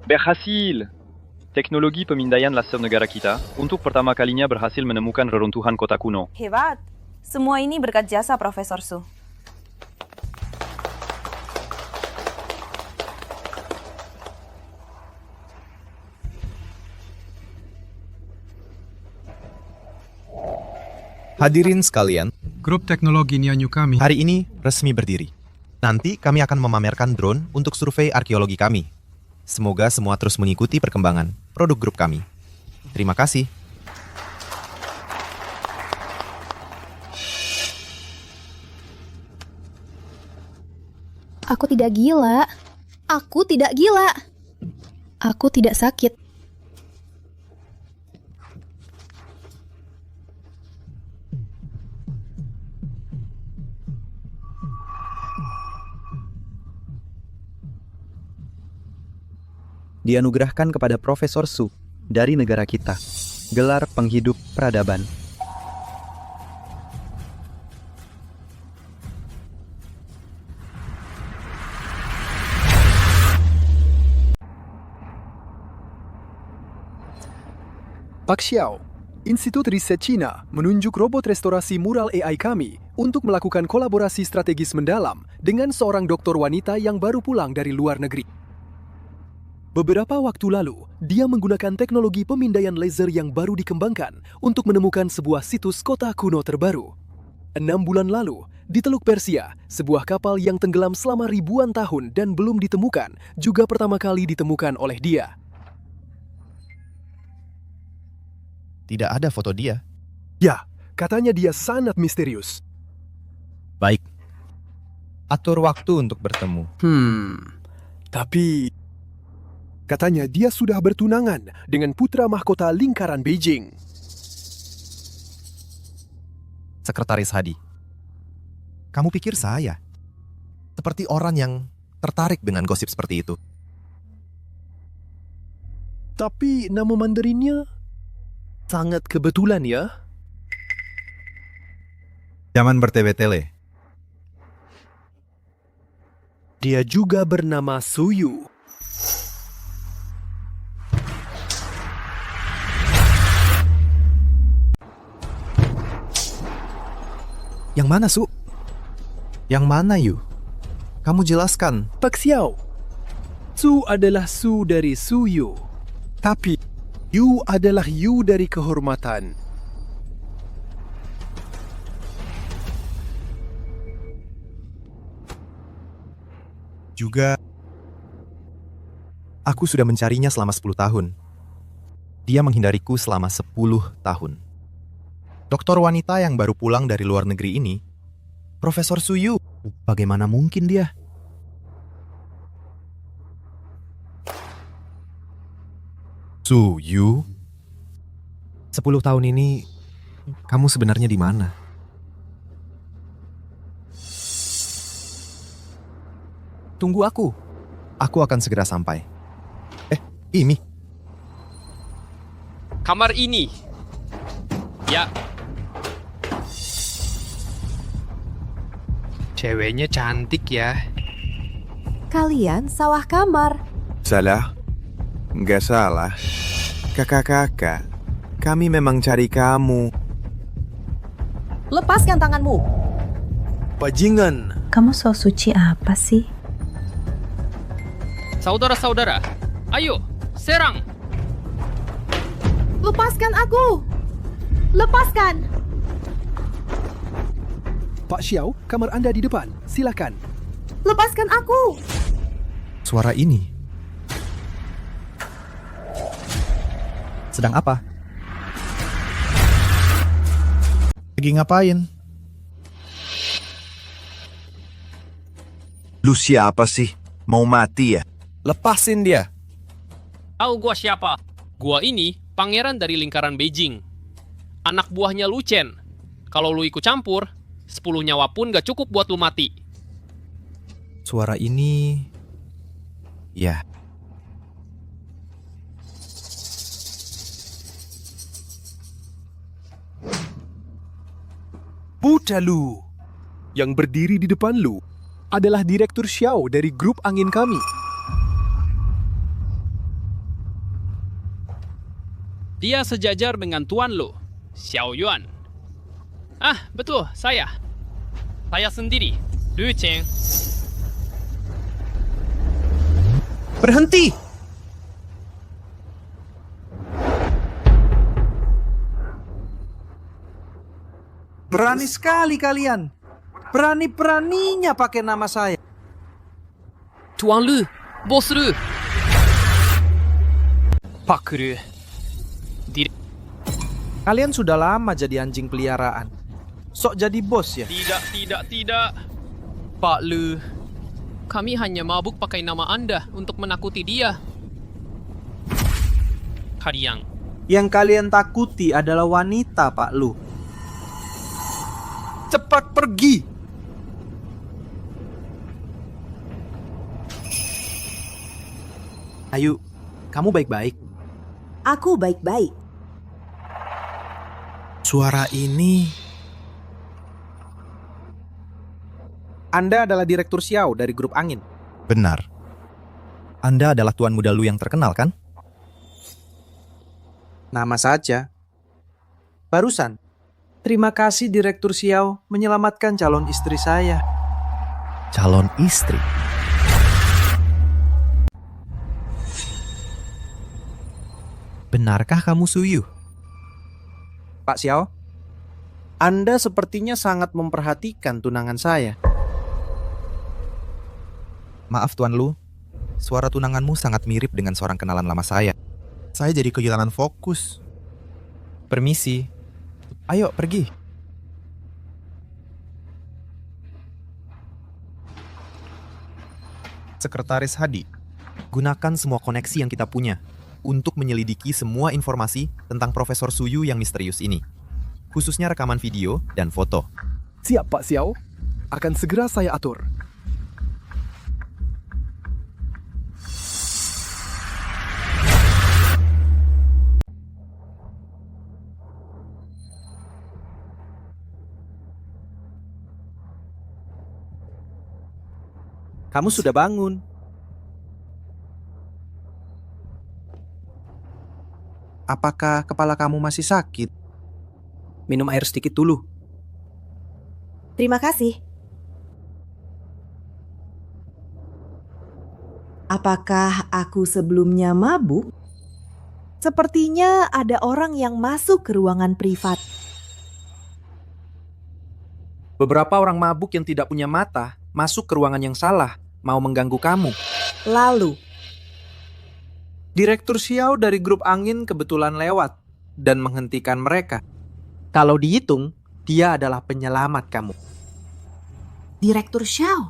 Berhasil! Teknologi pemindaian laser negara kita untuk pertama kalinya berhasil menemukan reruntuhan kota kuno. Hebat! Semua ini berkat jasa Profesor Su. Hadirin sekalian, Grup teknologi Nianyu kami hari ini resmi berdiri. Nanti kami akan memamerkan drone untuk survei arkeologi kami. Semoga semua terus mengikuti perkembangan produk grup kami. Terima kasih. Aku tidak gila. Aku tidak gila. Aku tidak sakit. Dianugerahkan kepada Profesor Su dari negara kita, gelar penghidup peradaban. Pak Xiao, Institut Riset Cina menunjuk robot restorasi mural AI kami untuk melakukan kolaborasi strategis mendalam dengan seorang dokter wanita yang baru pulang dari luar negeri. Beberapa waktu lalu, dia menggunakan teknologi pemindaian laser yang baru dikembangkan untuk menemukan sebuah situs kota kuno terbaru. 6 bulan lalu, di Teluk Persia, sebuah kapal yang tenggelam selama ribuan tahun dan belum ditemukan juga pertama kali ditemukan oleh dia. Tidak ada foto dia. Ya, katanya dia sangat misterius. Baik. Atur waktu untuk bertemu. Tapi katanya dia sudah bertunangan dengan putra mahkota lingkaran Beijing. Sekretaris Hadi, kamu pikir saya seperti orang yang tertarik dengan gosip seperti itu? Tapi nama Mandarinnya sangat kebetulan ya. Jangan bertele-tele. Dia juga bernama Suyu. Yang mana, Su? Yang mana, Yu? Kamu jelaskan. Pak Xiao, Su adalah Su dari Suyu. Tapi Yu adalah Yu dari kehormatan. Juga, aku sudah mencarinya selama 10 tahun. Dia menghindariku selama 10 tahun. Dokter wanita yang baru pulang dari luar negeri ini, Profesor Suyu. Bagaimana mungkin dia? Suyu? 10 tahun ini, kamu sebenarnya di mana? Tunggu aku. Aku akan segera sampai. Ini. Kamar ini. Ya. Ceweknya cantik ya. Kalian sawah kamar. Salah? Nggak salah. Kakak-kakak, kami memang cari kamu. Lepaskan tanganmu. Bajingan. Kamu so suci apa sih? Saudara-saudara, ayo, serang! Lepaskan aku. Lepaskan. Pak Xiao, kamar Anda di depan. Silakan. Lepaskan aku. Suara ini. Sedang apa? Lagi ngapain? Lu siapa sih? Mau mati ya? Lepasin dia. Tahu gua siapa? Gua ini pangeran dari lingkaran Beijing. Anak buahnya Lu Chen. Kalau lu ikut campur, 10 nyawa pun gak cukup buat lu mati. Suara ini... Ya. Buta Lu. Yang berdiri di depan Lu adalah Direktur Xiao dari grup angin kami. Dia sejajar dengan Tuan Lu, Xiao Yuan. Ah, betul, saya. Saya sendiri, Lu Chen. Berhenti! Berani sekali kalian. Berani-beraninya pakai nama saya. Tuan Lu, Bos Lu. Pak Lu. Kalian sudah lama jadi anjing peliharaan. Sok jadi bos ya? Tidak. Pak Lu, kami hanya mabuk pakai nama Anda untuk menakuti dia. Kalian. Yang kalian takuti adalah wanita, Pak Lu. Cepat pergi! Ayu, kamu baik-baik. Aku baik-baik. Suara ini... Anda adalah Direktur Xiao dari grup angin. Benar. Anda adalah tuan muda Lu yang terkenal, kan? Nama saja. Barusan, terima kasih Direktur Xiao menyelamatkan calon istri saya. Calon istri? Benarkah kamu Suyu? Pak Xiao, Anda sepertinya sangat memperhatikan tunangan saya. Maaf Tuan Lu, suara tunanganmu sangat mirip dengan seorang kenalan lama saya. Saya jadi kehilangan fokus. Permisi. Ayo pergi. Sekretaris Hadi, gunakan semua koneksi yang kita punya untuk menyelidiki semua informasi tentang Profesor Suyu yang misterius ini, khususnya rekaman video dan foto. Siap Pak Xiao, akan segera saya atur. Kamu sudah bangun. Apakah kepala kamu masih sakit? Minum air sedikit dulu. Terima kasih. Apakah aku sebelumnya mabuk? Sepertinya ada orang yang masuk ke ruangan privat. Beberapa orang mabuk yang tidak punya mata masuk ke ruangan yang salah, mau mengganggu kamu. Lalu, Direktur Xiao dari grup angin kebetulan lewat dan menghentikan mereka. Kalau dihitung, dia adalah penyelamat kamu. Direktur Xiao.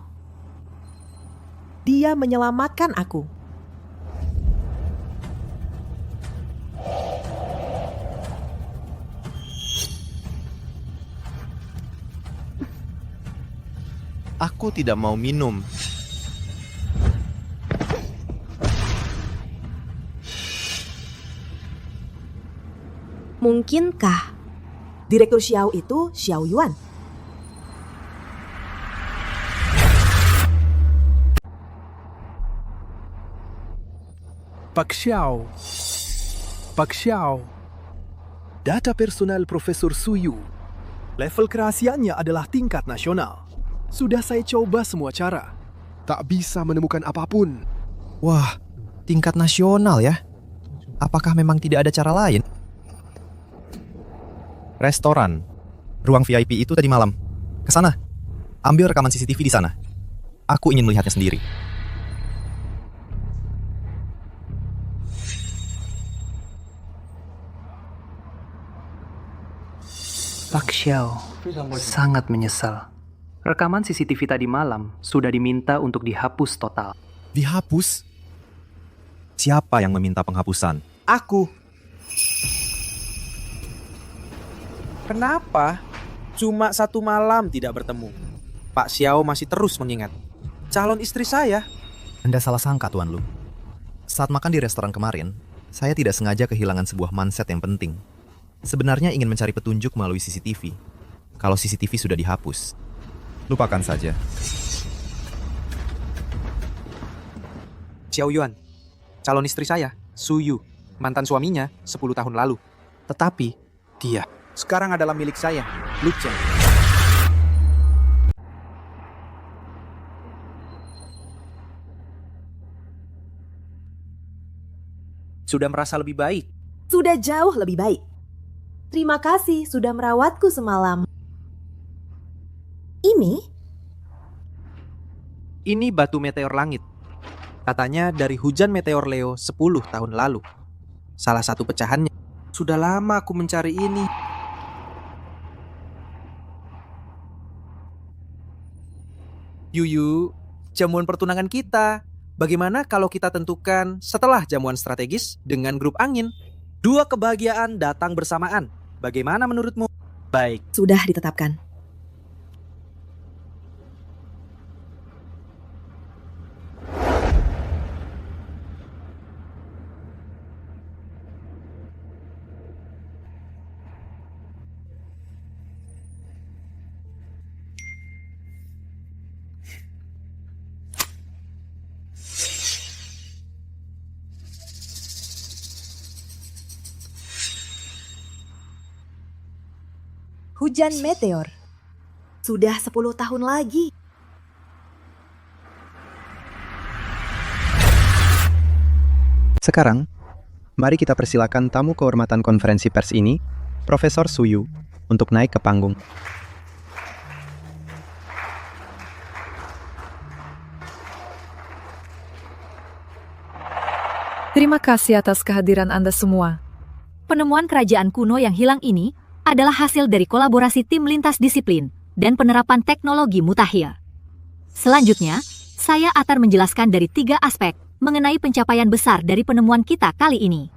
Dia menyelamatkan aku. Aku tidak mau minum. Mungkinkah Direktur Xiao itu Xiao Yuan? Pak Xiao. Pak Xiao. Data personal Profesor Suyu. Level kerahasiaannya adalah tingkat nasional. Sudah saya coba semua cara. Tak bisa menemukan apapun. Wah, tingkat nasional ya? Apakah memang tidak ada cara lain? Restoran. Ruang VIP itu tadi malam. Ke sana. Ambil rekaman CCTV di sana. Aku ingin melihatnya sendiri. Pak Xiao sangat menyesal. Rekaman CCTV tadi malam sudah diminta untuk dihapus total. Dihapus? Siapa yang meminta penghapusan? Aku. Kenapa? Cuma 1 malam tidak bertemu. Pak Xiao masih terus mengingat. Calon istri saya. Anda salah sangka, Tuan Lu. Saat makan di restoran kemarin, saya tidak sengaja kehilangan sebuah manset yang penting. Sebenarnya ingin mencari petunjuk melalui CCTV. Kalau CCTV sudah dihapus, lupakan saja. Xiao Yuan, calon istri saya, Su Yu, mantan suaminya 10 tahun lalu. Tetapi, dia sekarang adalah milik saya, Lu Chen. Sudah merasa lebih baik? Sudah jauh lebih baik. Terima kasih sudah merawatku semalam. Ini batu meteor langit. Katanya dari hujan meteor Leo 10 tahun lalu. Salah satu pecahannya. Sudah lama aku mencari ini. Yuyu, jamuan pertunangan kita. Bagaimana kalau kita tentukan setelah jamuan strategis dengan grup angin? 2 kebahagiaan datang bersamaan. Bagaimana menurutmu? Baik. Sudah ditetapkan. Hujan meteor. Sudah 10 tahun lagi. Sekarang, mari kita persilakan tamu kehormatan konferensi pers ini, Profesor Suyu, untuk naik ke panggung. Terima kasih atas kehadiran Anda semua. Penemuan kerajaan kuno yang hilang ini adalah hasil dari kolaborasi tim lintas disiplin dan penerapan teknologi mutakhir. Selanjutnya, saya akan menjelaskan dari 3 aspek mengenai pencapaian besar dari penemuan kita kali ini.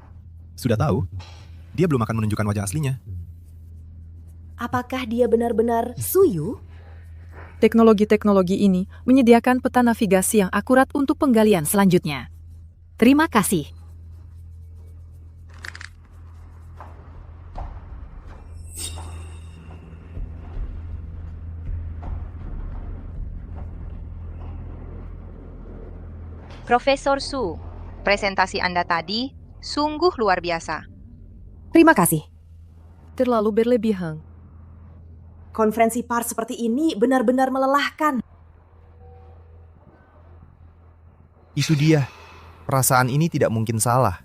Sudah tahu? Dia belum akan menunjukkan wajah aslinya. Apakah dia benar-benar Suyu? Teknologi-teknologi ini menyediakan peta navigasi yang akurat untuk penggalian selanjutnya. Terima kasih. Profesor Su, presentasi Anda tadi sungguh luar biasa. Terima kasih. Terlalu berlebihan. Konferensi pers seperti ini benar-benar melelahkan. Isu dia. Perasaan ini tidak mungkin salah.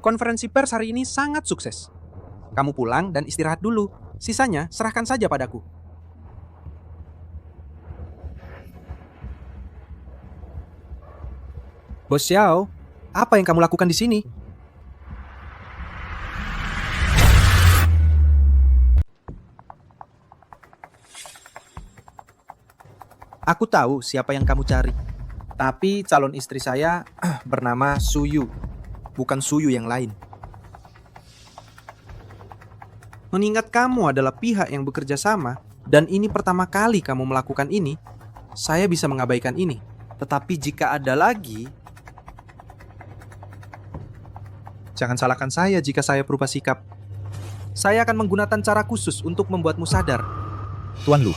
Konferensi pers hari ini sangat sukses. Kamu pulang dan istirahat dulu. Sisanya serahkan saja padaku. Bos Xiao, Apa yang kamu lakukan di sini? Aku tahu siapa yang kamu cari. Tapi calon istri saya bernama Suyu, bukan Suyu yang lain. Mengingat kamu adalah pihak yang bekerja sama, dan ini pertama kali kamu melakukan ini, saya bisa mengabaikan ini. Tetapi jika ada lagi, jangan salahkan saya jika saya berubah sikap. Saya akan menggunakan cara khusus untuk membuatmu sadar. Tuan Lu,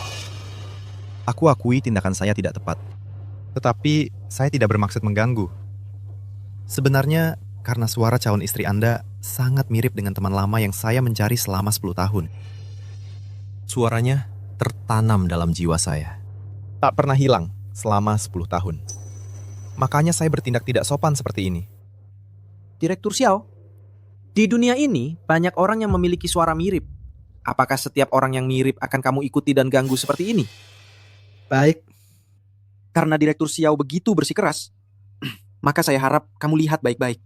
aku akui tindakan saya tidak tepat. Tetapi saya tidak bermaksud mengganggu. Sebenarnya karena suara calon istri Anda sangat mirip dengan teman lama yang saya mencari selama 10 tahun. Suaranya tertanam dalam jiwa saya. Tak pernah hilang selama 10 tahun. Makanya saya bertindak tidak sopan seperti ini. Direktur Xiao, di dunia ini banyak orang yang memiliki suara mirip. Apakah setiap orang yang mirip akan kamu ikuti dan ganggu seperti ini? Baik. Karena Direktur Xiao begitu bersikeras, maka saya harap kamu lihat baik-baik.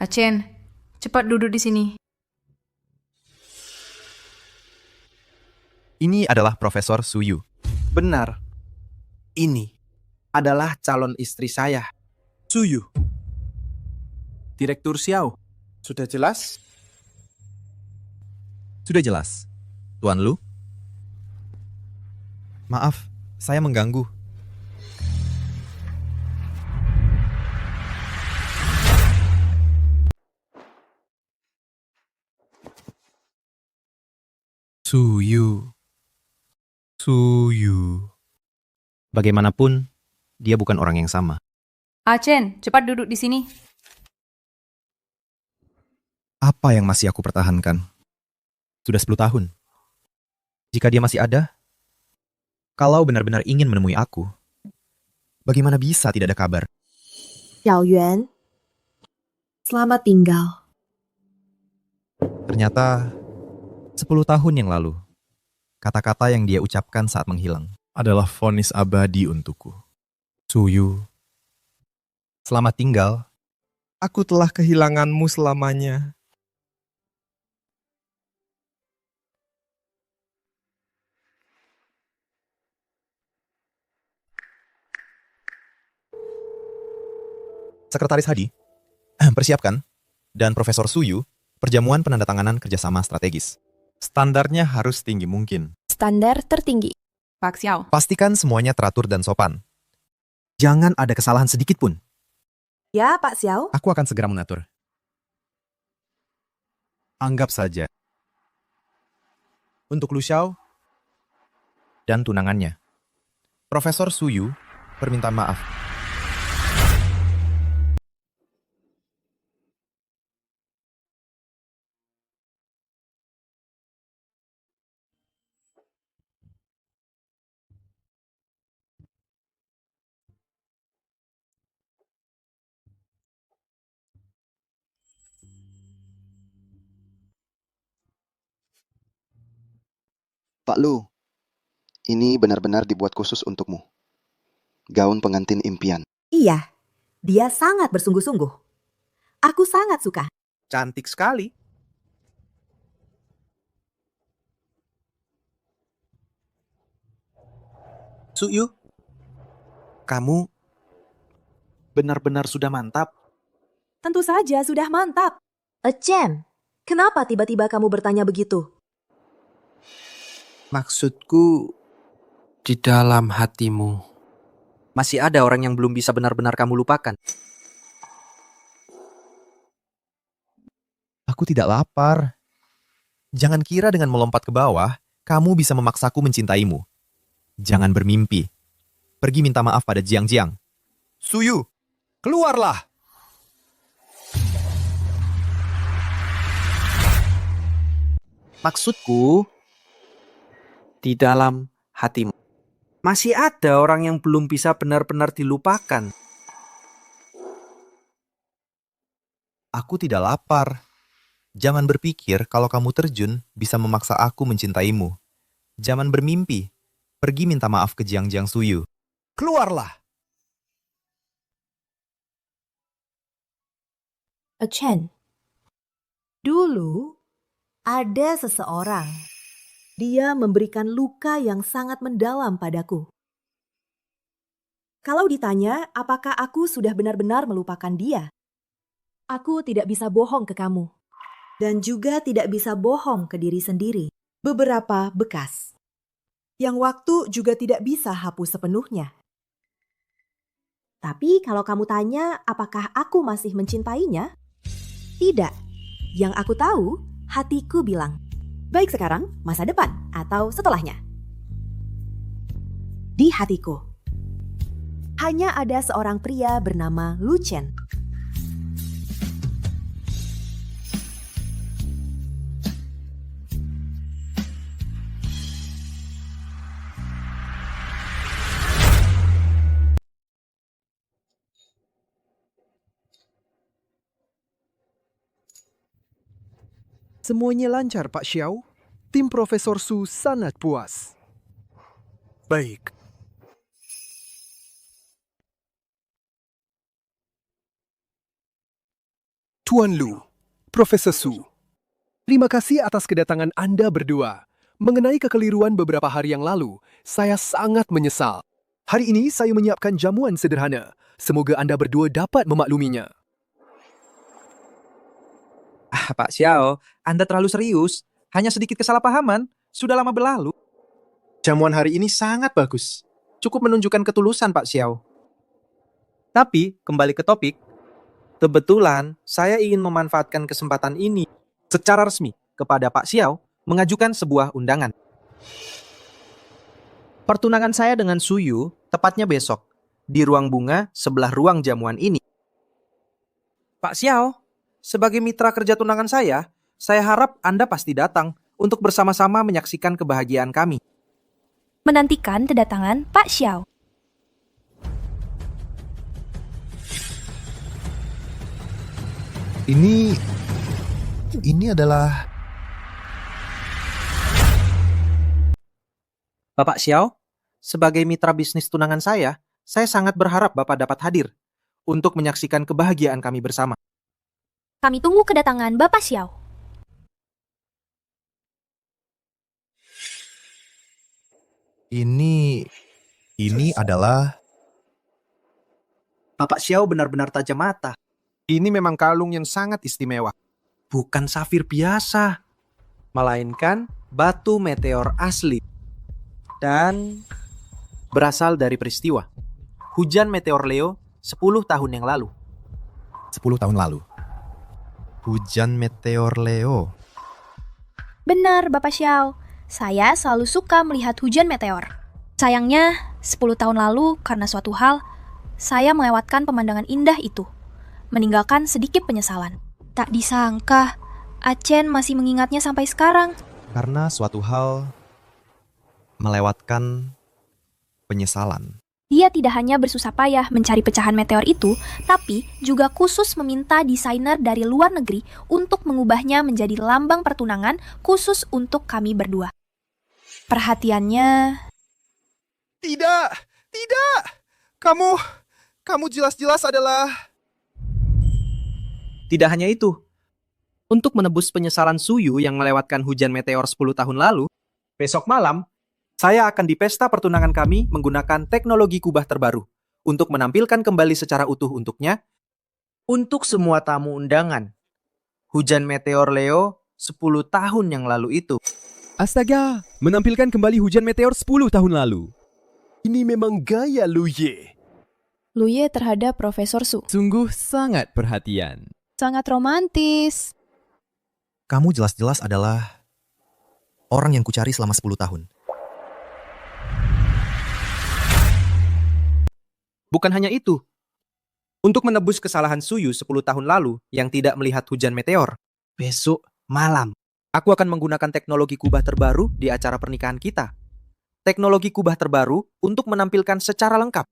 Achen, cepat duduk di sini. Ini adalah Profesor Suyu. Benar. Ini adalah calon istri saya, Suyu. Direktur Xiao, sudah jelas? Sudah jelas. Tuan Lu? Maaf, saya mengganggu. Suyu. Bagaimanapun, dia bukan orang yang sama. Achen, cepat duduk di sini. Apa yang masih aku pertahankan? Sudah 10 tahun. Jika dia masih ada, kalau benar-benar ingin menemui aku, bagaimana bisa tidak ada kabar? Xiao Yuan, selamat tinggal. Ternyata 10 tahun yang lalu, kata-kata yang dia ucapkan saat menghilang adalah vonis abadi untukku. Suyu, selamat tinggal. Aku telah kehilanganmu selamanya. Sekretaris Hadi, persiapkan, dan Profesor Suyu, perjamuan penandatanganan kerjasama strategis. Standarnya harus tinggi mungkin. Standar tertinggi. Pak Xiao. Pastikan semuanya teratur dan sopan. Jangan ada kesalahan sedikit pun. Ya, Pak Xiao. Aku akan segera mengatur. Anggap saja. Untuk Lu Xiao dan tunangannya. Profesor Suyu, permintaan maaf. Pak Lu, ini benar-benar dibuat khusus untukmu. Gaun pengantin impian. Iya, dia sangat bersungguh-sungguh. Aku sangat suka. Cantik sekali. Suyu, kamu benar-benar sudah mantap. Tentu saja sudah mantap. Chen, kenapa tiba-tiba kamu bertanya begitu? Maksudku, di dalam hatimu masih ada orang yang belum bisa benar-benar kamu lupakan. Aku tidak lapar. Jangan kira dengan melompat ke bawah, kamu bisa memaksaku mencintaimu. Jangan bermimpi. Pergi minta maaf pada Jiang-Jiang. Suyu, keluarlah! Maksudku, di dalam hatimu masih ada orang yang belum bisa benar-benar dilupakan. Aku tidak lapar. Jangan berpikir kalau kamu terjun bisa memaksa aku mencintaimu. Jangan bermimpi. Pergi minta maaf ke Jiang-Jiang Suyu. Keluarlah! Chen. Dulu, ada seseorang. Dia memberikan luka yang sangat mendalam padaku. Kalau ditanya apakah aku sudah benar-benar melupakan dia, aku tidak bisa bohong ke kamu. Dan juga tidak bisa bohong ke diri sendiri. Beberapa bekas. Yang waktu juga tidak bisa hapus sepenuhnya. Tapi kalau kamu tanya apakah aku masih mencintainya? Tidak. Yang aku tahu, hatiku bilang, baik sekarang, masa depan, atau setelahnya. Di hatiku, hanya ada seorang pria bernama Lu Chen. Semuanya lancar, Pak Xiao. Tim Profesor Su sangat puas. Baik. Tuan Lu, Profesor Su, terima kasih atas kedatangan Anda berdua. Mengenai kekeliruan beberapa hari yang lalu, saya sangat menyesal. Hari ini saya menyiapkan jamuan sederhana. Semoga Anda berdua dapat memakluminya. Pak Xiao, Anda terlalu serius. Hanya sedikit kesalahpahaman. Sudah lama berlalu. Jamuan hari ini sangat bagus. Cukup menunjukkan ketulusan, Pak Xiao. Tapi, kembali ke topik. Kebetulan, saya ingin memanfaatkan kesempatan ini secara resmi kepada Pak Xiao mengajukan sebuah undangan. Pertunangan saya dengan Suyu tepatnya besok di ruang bunga sebelah ruang jamuan ini. Pak Xiao, sebagai mitra kerja tunangan saya harap Anda pasti datang untuk bersama-sama menyaksikan kebahagiaan kami. Menantikan kedatangan Pak Xiao. Ini adalah... Bapak Xiao, sebagai mitra bisnis tunangan saya sangat berharap Bapak dapat hadir untuk menyaksikan kebahagiaan kami bersama. Kami tunggu kedatangan Bapak Xiao. Ini adalah... Bapak Xiao benar-benar tajam mata. Ini memang kalung yang sangat istimewa. Bukan safir biasa, melainkan batu meteor asli. Dan berasal dari peristiwa hujan meteor Leo 10 tahun yang lalu. 10 tahun lalu. Hujan meteor Leo. Benar, Bapak Xiao. Saya selalu suka melihat hujan meteor. Sayangnya, 10 tahun lalu karena suatu hal, saya melewatkan pemandangan indah itu, meninggalkan sedikit penyesalan. Tak disangka, Chen masih mengingatnya sampai sekarang. Karena suatu hal melewatkan penyesalan. Dia tidak hanya bersusah payah mencari pecahan meteor itu, tapi juga khusus meminta desainer dari luar negeri untuk mengubahnya menjadi lambang pertunangan khusus untuk kami berdua. Perhatiannya... Tidak! Kamu jelas-jelas adalah... Tidak hanya itu. Untuk menebus penyesalan Suyu yang melewatkan hujan meteor 10 tahun lalu, besok malam, saya akan di pesta pertunangan kami menggunakan teknologi kubah terbaru untuk menampilkan kembali secara utuh untuknya untuk semua tamu undangan. Hujan meteor Leo 10 tahun yang lalu itu. Astaga, menampilkan kembali hujan meteor 10 tahun lalu. Ini memang gaya Lu Ye. Lu Ye terhadap Profesor Su. Sungguh sangat perhatian. Sangat romantis. Kamu jelas-jelas adalah orang yang kucari selama 10 tahun. Bukan hanya itu. Untuk menebus kesalahan Suyu 10 tahun lalu yang tidak melihat hujan meteor, besok malam, aku akan menggunakan teknologi kubah terbaru di acara pernikahan kita. Teknologi kubah terbaru untuk menampilkan secara lengkap.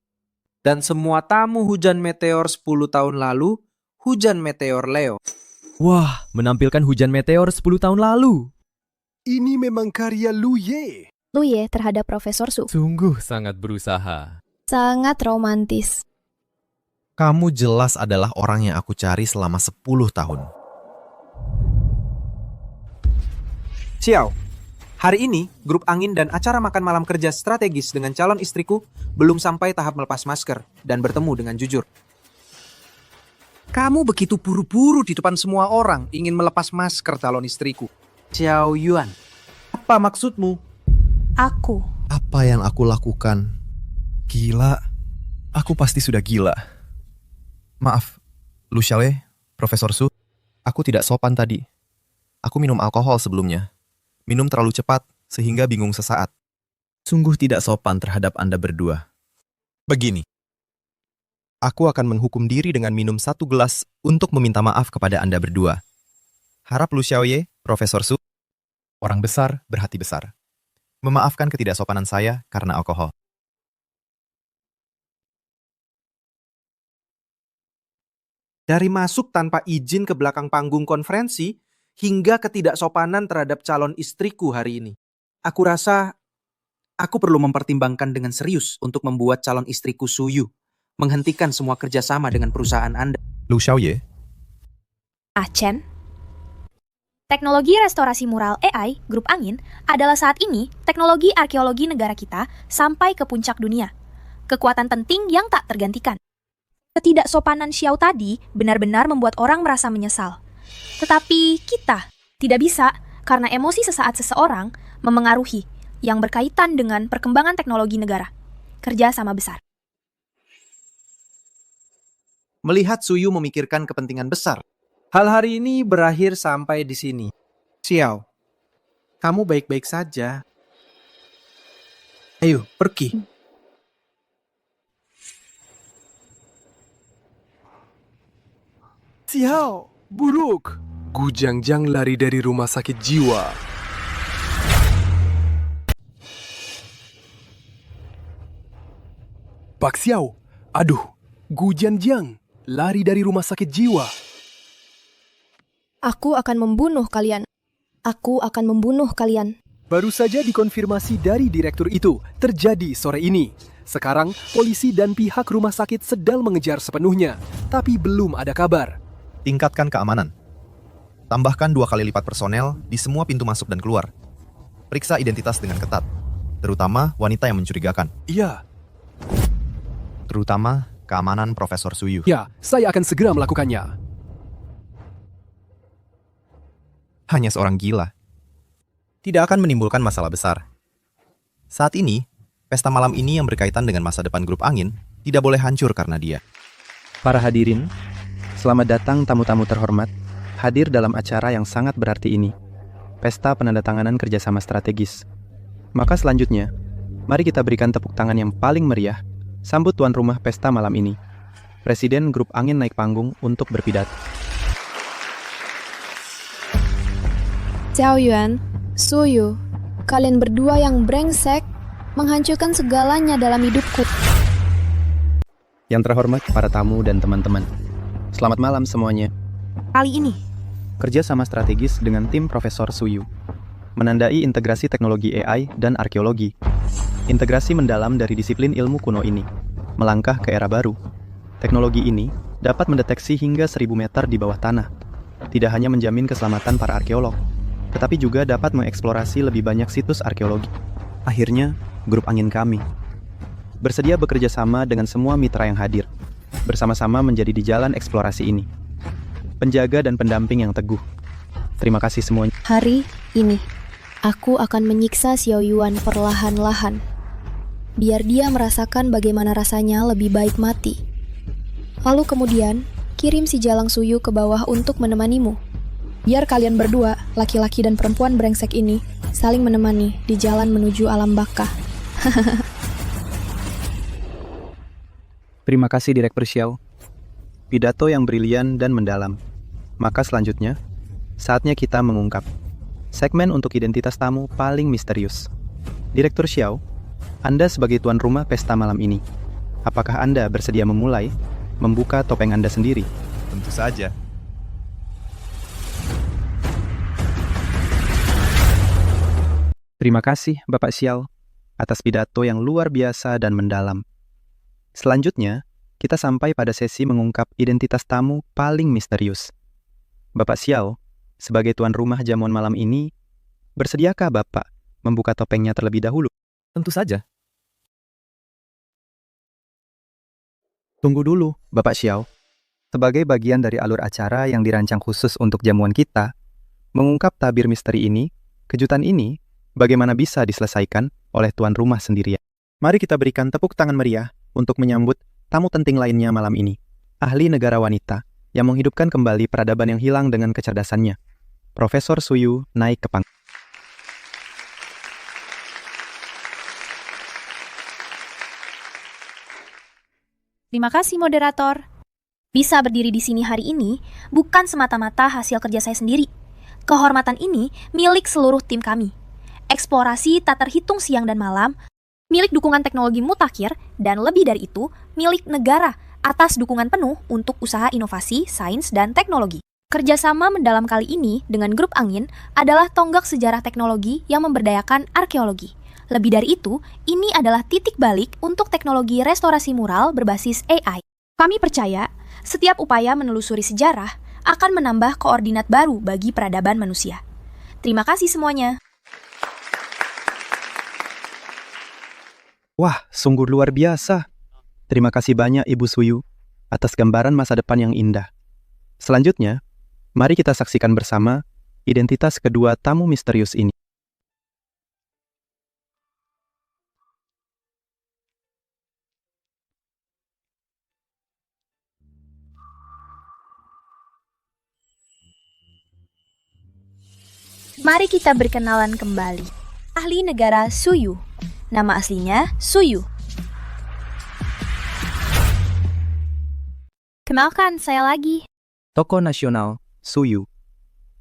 Dan semua tamu hujan meteor 10 tahun lalu, hujan meteor Leo. Wah, menampilkan hujan meteor 10 tahun lalu. Ini memang karya Lu Ye. Lu Ye terhadap Profesor Su. Sungguh sangat berusaha. Sangat romantis. Kamu jelas adalah orang yang aku cari selama 10 tahun. Xiao, hari ini grup angin dan acara makan malam kerja strategis dengan calon istriku belum sampai tahap melepas masker dan bertemu dengan jujur. Kamu begitu buru-buru di depan semua orang ingin melepas masker calon istriku. Xiao Yuan, apa maksudmu? Aku. Apa yang aku lakukan? Gila. Aku pasti sudah gila. Maaf, Lu Xiaoye, Profesor Su. Aku tidak sopan tadi. Aku minum alkohol sebelumnya. Minum terlalu cepat, sehingga bingung sesaat. Sungguh tidak sopan terhadap Anda berdua. Begini. Aku akan menghukum diri dengan minum 1 gelas untuk meminta maaf kepada Anda berdua. Harap Lu Xiaoye, Profesor Su. Orang besar berhati besar. Memaafkan ketidaksopanan saya karena alkohol. Dari masuk tanpa izin ke belakang panggung konferensi, hingga ketidaksopanan terhadap calon istriku hari ini. Aku rasa aku perlu mempertimbangkan dengan serius untuk membuat calon istriku Suyu menghentikan semua kerjasama dengan perusahaan Anda. Lu Xiaoye? Chen. Teknologi restorasi mural AI, Grup Angin, adalah saat ini teknologi arkeologi negara kita sampai ke puncak dunia. Kekuatan penting yang tak tergantikan. Ketidaksopanan Xiao tadi benar-benar membuat orang merasa menyesal. Tetapi kita tidak bisa karena emosi sesaat seseorang memengaruhi yang berkaitan dengan perkembangan teknologi negara. Kerja sama besar. Melihat Suyu memikirkan kepentingan besar, hal hari ini berakhir sampai di sini. Xiao, kamu baik-baik saja. Ayo, pergi. Xiao, buruk. Gu Jiangjang lari dari rumah sakit jiwa. Pak Xiao, aduh, Gu Jiangjang lari dari rumah sakit jiwa. Aku akan membunuh kalian. Aku akan membunuh kalian. Baru saja dikonfirmasi dari direktur itu, terjadi sore ini. Sekarang, polisi dan pihak rumah sakit sedang mengejar sepenuhnya, tapi belum ada kabar. Tingkatkan keamanan. Tambahkan 2 kali lipat personel di semua pintu masuk dan keluar. Periksa identitas dengan ketat, terutama wanita yang mencurigakan. Iya. Terutama keamanan Profesor Suyu. Ya, saya akan segera melakukannya. Hanya seorang gila. Tidak akan menimbulkan masalah besar. Saat ini, pesta malam ini yang berkaitan dengan masa depan Grup Angin tidak boleh hancur karena dia. Para hadirin, selamat datang tamu-tamu terhormat, hadir dalam acara yang sangat berarti ini, Pesta Penandatanganan Kerjasama Strategis. Maka selanjutnya, mari kita berikan tepuk tangan yang paling meriah sambut tuan rumah pesta malam ini. Presiden Grup Angin naik panggung untuk berpidato. Xiao Yuan, Suyu, kalian berdua yang brengsek menghancurkan segalanya dalam hidupku. Yang terhormat para tamu dan teman-teman, selamat malam semuanya. Kali ini, kerja sama strategis dengan tim Profesor Suyu, menandai integrasi teknologi AI dan arkeologi. Integrasi mendalam dari disiplin ilmu kuno ini, melangkah ke era baru. Teknologi ini dapat mendeteksi hingga 1000 meter di bawah tanah. Tidak hanya menjamin keselamatan para arkeolog, tetapi juga dapat mengeksplorasi lebih banyak situs arkeologi. Akhirnya, Grup Angin kami bersedia bekerja sama dengan semua mitra yang hadir, bersama-sama menjadi di jalan eksplorasi ini. Penjaga dan pendamping yang teguh. Terima kasih semuanya. Hari ini, aku akan menyiksa Xiao Yuan perlahan-lahan. Biar dia merasakan bagaimana rasanya lebih baik mati. Lalu kemudian, kirim si Jalang Suyu ke bawah untuk menemanimu. Biar kalian berdua, laki-laki dan perempuan brengsek ini, saling menemani di jalan menuju alam baka. Terima kasih Direktur Xiao. Pidato yang brilian dan mendalam. Maka selanjutnya, saatnya kita mengungkap segmen untuk identitas tamu paling misterius. Direktur Xiao, Anda sebagai tuan rumah pesta malam ini, apakah Anda bersedia memulai membuka topeng Anda sendiri? Tentu saja. Terima kasih Bapak Xiao atas pidato yang luar biasa dan mendalam. Selanjutnya, kita sampai pada sesi mengungkap identitas tamu paling misterius. Bapak Xiao, sebagai tuan rumah jamuan malam ini, bersediakah Bapak membuka topengnya terlebih dahulu? Tentu saja. Tunggu dulu, Bapak Xiao. Sebagai bagian dari alur acara yang dirancang khusus untuk jamuan kita, mengungkap tabir misteri ini, kejutan ini, bagaimana bisa diselesaikan oleh tuan rumah sendirian. Mari kita berikan tepuk tangan meriah untuk menyambut tamu penting lainnya malam ini, ahli negara wanita yang menghidupkan kembali peradaban yang hilang dengan kecerdasannya. Profesor Suyu naik ke panggung. Terima kasih, moderator. Bisa berdiri di sini hari ini bukan semata-mata hasil kerja saya sendiri. Kehormatan ini milik seluruh tim kami. Eksplorasi tak terhitung siang dan malam, milik dukungan teknologi mutakhir, dan lebih dari itu, milik negara atas dukungan penuh untuk usaha inovasi, sains, dan teknologi. Kerjasama mendalam kali ini dengan Grup Angin adalah tonggak sejarah teknologi yang memberdayakan arkeologi. Lebih dari itu, ini adalah titik balik untuk teknologi restorasi mural berbasis AI. Kami percaya, setiap upaya menelusuri sejarah akan menambah koordinat baru bagi peradaban manusia. Terima kasih semuanya. Wah, sungguh luar biasa. Terima kasih banyak Ibu Suyu atas gambaran masa depan yang indah. Selanjutnya, mari kita saksikan bersama identitas kedua tamu misterius ini. Mari kita berkenalan kembali. Ahli negara Suyu. Nama aslinya Suyu. Kenalkan, saya lagi. Tokoh nasional Suyu.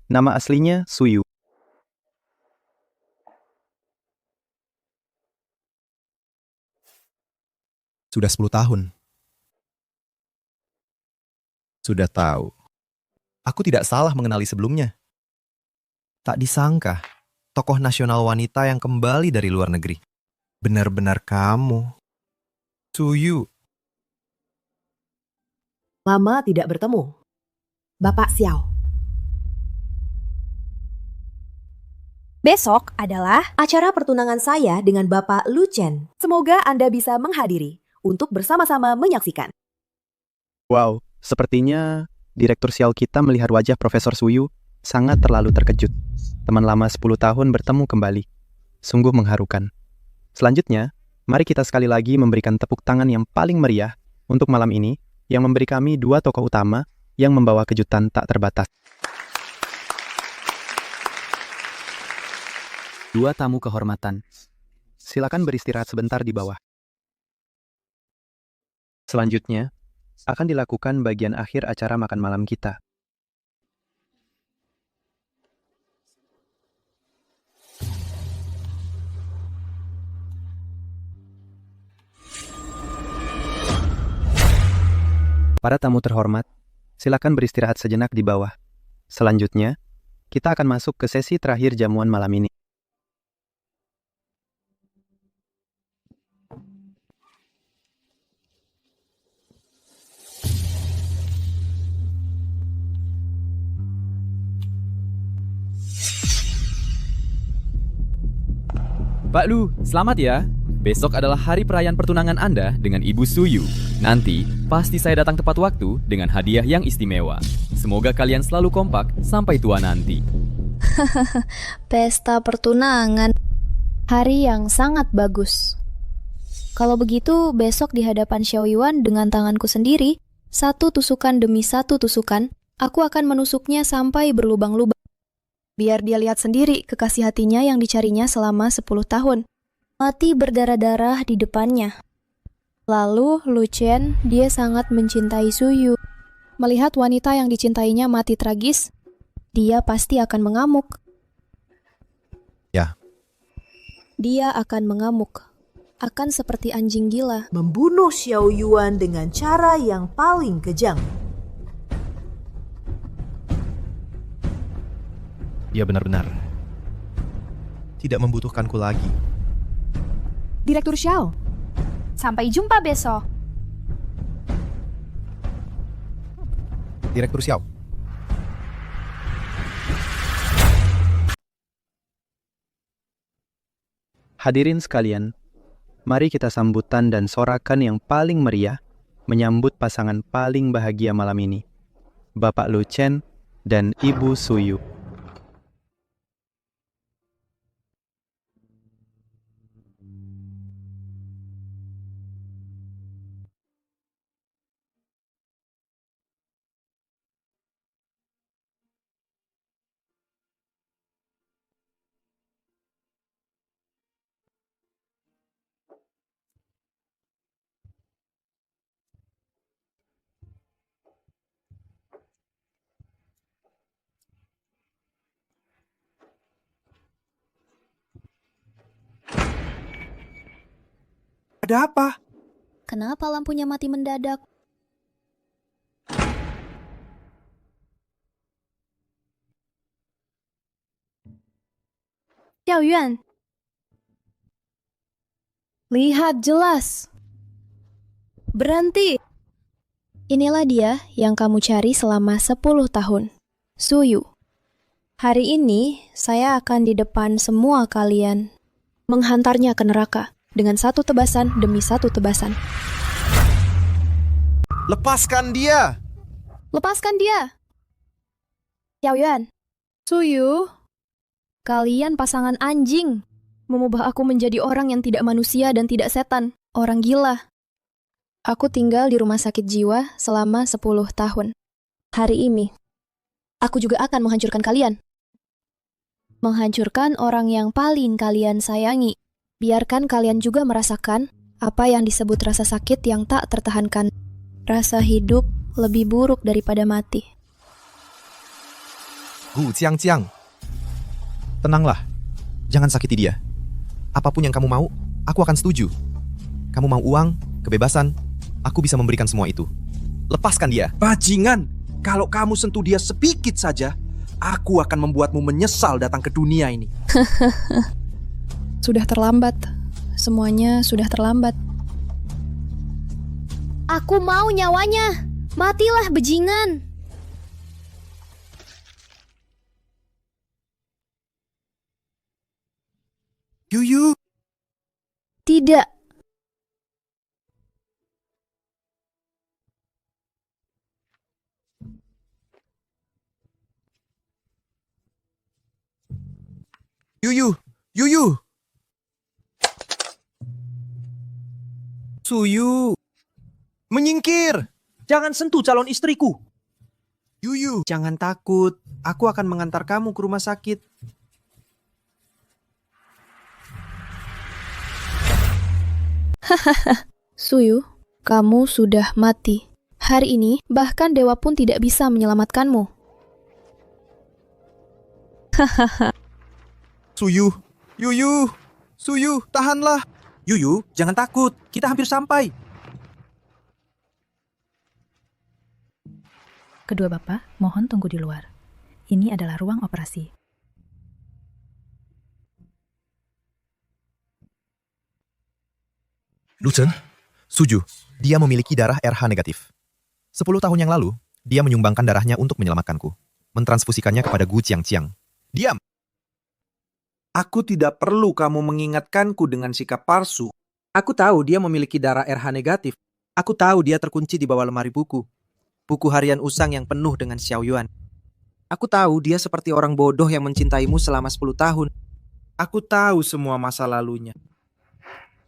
Nama aslinya Suyu. Sudah 10 tahun. Sudah tahu. Aku tidak salah mengenali sebelumnya. Tak disangka, tokoh nasional wanita yang kembali dari luar negeri. Benar-benar kamu. Suyu. Lama tidak bertemu. Bapak Xiao. Besok adalah acara pertunangan saya dengan Bapak Lu Chen. Semoga Anda bisa menghadiri untuk bersama-sama menyaksikan. Wow, sepertinya Direktur Xiao kita melihat wajah Profesor Suyu sangat terlalu terkejut. Teman lama 10 tahun bertemu kembali. Sungguh mengharukan. Selanjutnya, mari kita sekali lagi memberikan tepuk tangan yang paling meriah untuk malam ini yang memberi kami dua tokoh utama yang membawa kejutan tak terbatas. Dua tamu kehormatan. Silakan beristirahat sebentar di bawah. Selanjutnya, akan dilakukan bagian akhir acara makan malam kita. Para tamu terhormat, silakan beristirahat sejenak di bawah. Selanjutnya, kita akan masuk ke sesi terakhir jamuan malam ini. Pak Lu, selamat ya. Besok adalah hari perayaan pertunangan Anda dengan Ibu Suyu. Nanti, pasti saya datang tepat waktu dengan hadiah yang istimewa. Semoga kalian selalu kompak sampai tua nanti. Pesta pertunangan. Hari yang sangat bagus. Kalau begitu, besok di hadapan Xiao Yuan dengan tanganku sendiri, satu tusukan demi satu tusukan, aku akan menusuknya sampai berlubang-lubang. Biar dia lihat sendiri kekasih hatinya yang dicarinya selama 10 tahun. Mati berdarah-darah di depannya. Lalu, Lu Chen, dia sangat mencintai Suyu. Melihat wanita yang dicintainya mati tragis, dia pasti akan mengamuk. Ya. Dia akan mengamuk. Akan seperti anjing gila. Membunuh Xiao Yuan dengan cara yang paling kejam. Dia benar-benar tidak membutuhkanku lagi. Direktur Xiao, sampai jumpa besok. Direktur Xiao. Hadirin sekalian, mari kita sambutan dan sorakan yang paling meriah menyambut pasangan paling bahagia malam ini, Bapak Lu Chen dan Ibu Suyu. Ada apa? Kenapa lampunya mati mendadak? Xiao Yuan, lihat jelas. Berhenti. Inilah dia yang kamu cari selama 10 tahun. Suyu. Hari ini, saya akan di depan semua kalian menghantarnya ke neraka dengan satu tebasan demi satu tebasan. Lepaskan dia! Lepaskan dia! Xiao Yuan. Suyu. Kalian pasangan anjing. Mengubah aku menjadi orang yang tidak manusia dan tidak setan. Orang gila. Aku tinggal di rumah sakit jiwa selama 10 tahun. Hari ini, aku juga akan menghancurkan kalian. Menghancurkan orang yang paling kalian sayangi. Biarkan kalian juga merasakan apa yang disebut rasa sakit yang tak tertahankan. Rasa hidup lebih buruk daripada mati. Gu Jiang. Tenanglah, jangan sakiti dia. Apapun yang kamu mau, aku akan setuju. Kamu mau uang, kebebasan, aku bisa memberikan semua itu. Lepaskan dia. Bajingan, kalau kamu sentuh dia sedikit saja, aku akan membuatmu menyesal datang ke dunia ini. Sudah terlambat. Semuanya sudah terlambat. Aku mau nyawanya. Matilah bajingan. Yuyu. Tidak. Yuyu. Suyu. Menyingkir. Jangan sentuh calon istriku. Yuyu. Jangan takut. Aku akan mengantar kamu ke rumah sakit. Suyu, kamu sudah mati. Hari ini, bahkan dewa pun tidak bisa menyelamatkanmu. Suyu. Yuyu. Suyu, tahanlah. Yuyu, jangan takut. Kita hampir sampai. Kedua bapak, mohon tunggu di luar. Ini adalah ruang operasi. Lu Chen, Suju, dia memiliki darah RH negatif. 10 tahun yang lalu, dia menyumbangkan darahnya untuk menyelamatkanku. Mentransfusikannya kepada Gu Jiang. Diam! Aku tidak perlu kamu mengingatkanku dengan sikap palsu. Aku tahu dia memiliki darah RH negatif. Aku tahu dia terkunci di bawah lemari buku. Buku harian usang yang penuh dengan Xiao Yuan. Aku tahu dia seperti orang bodoh yang mencintaimu selama 10 tahun. Aku tahu semua masa lalunya.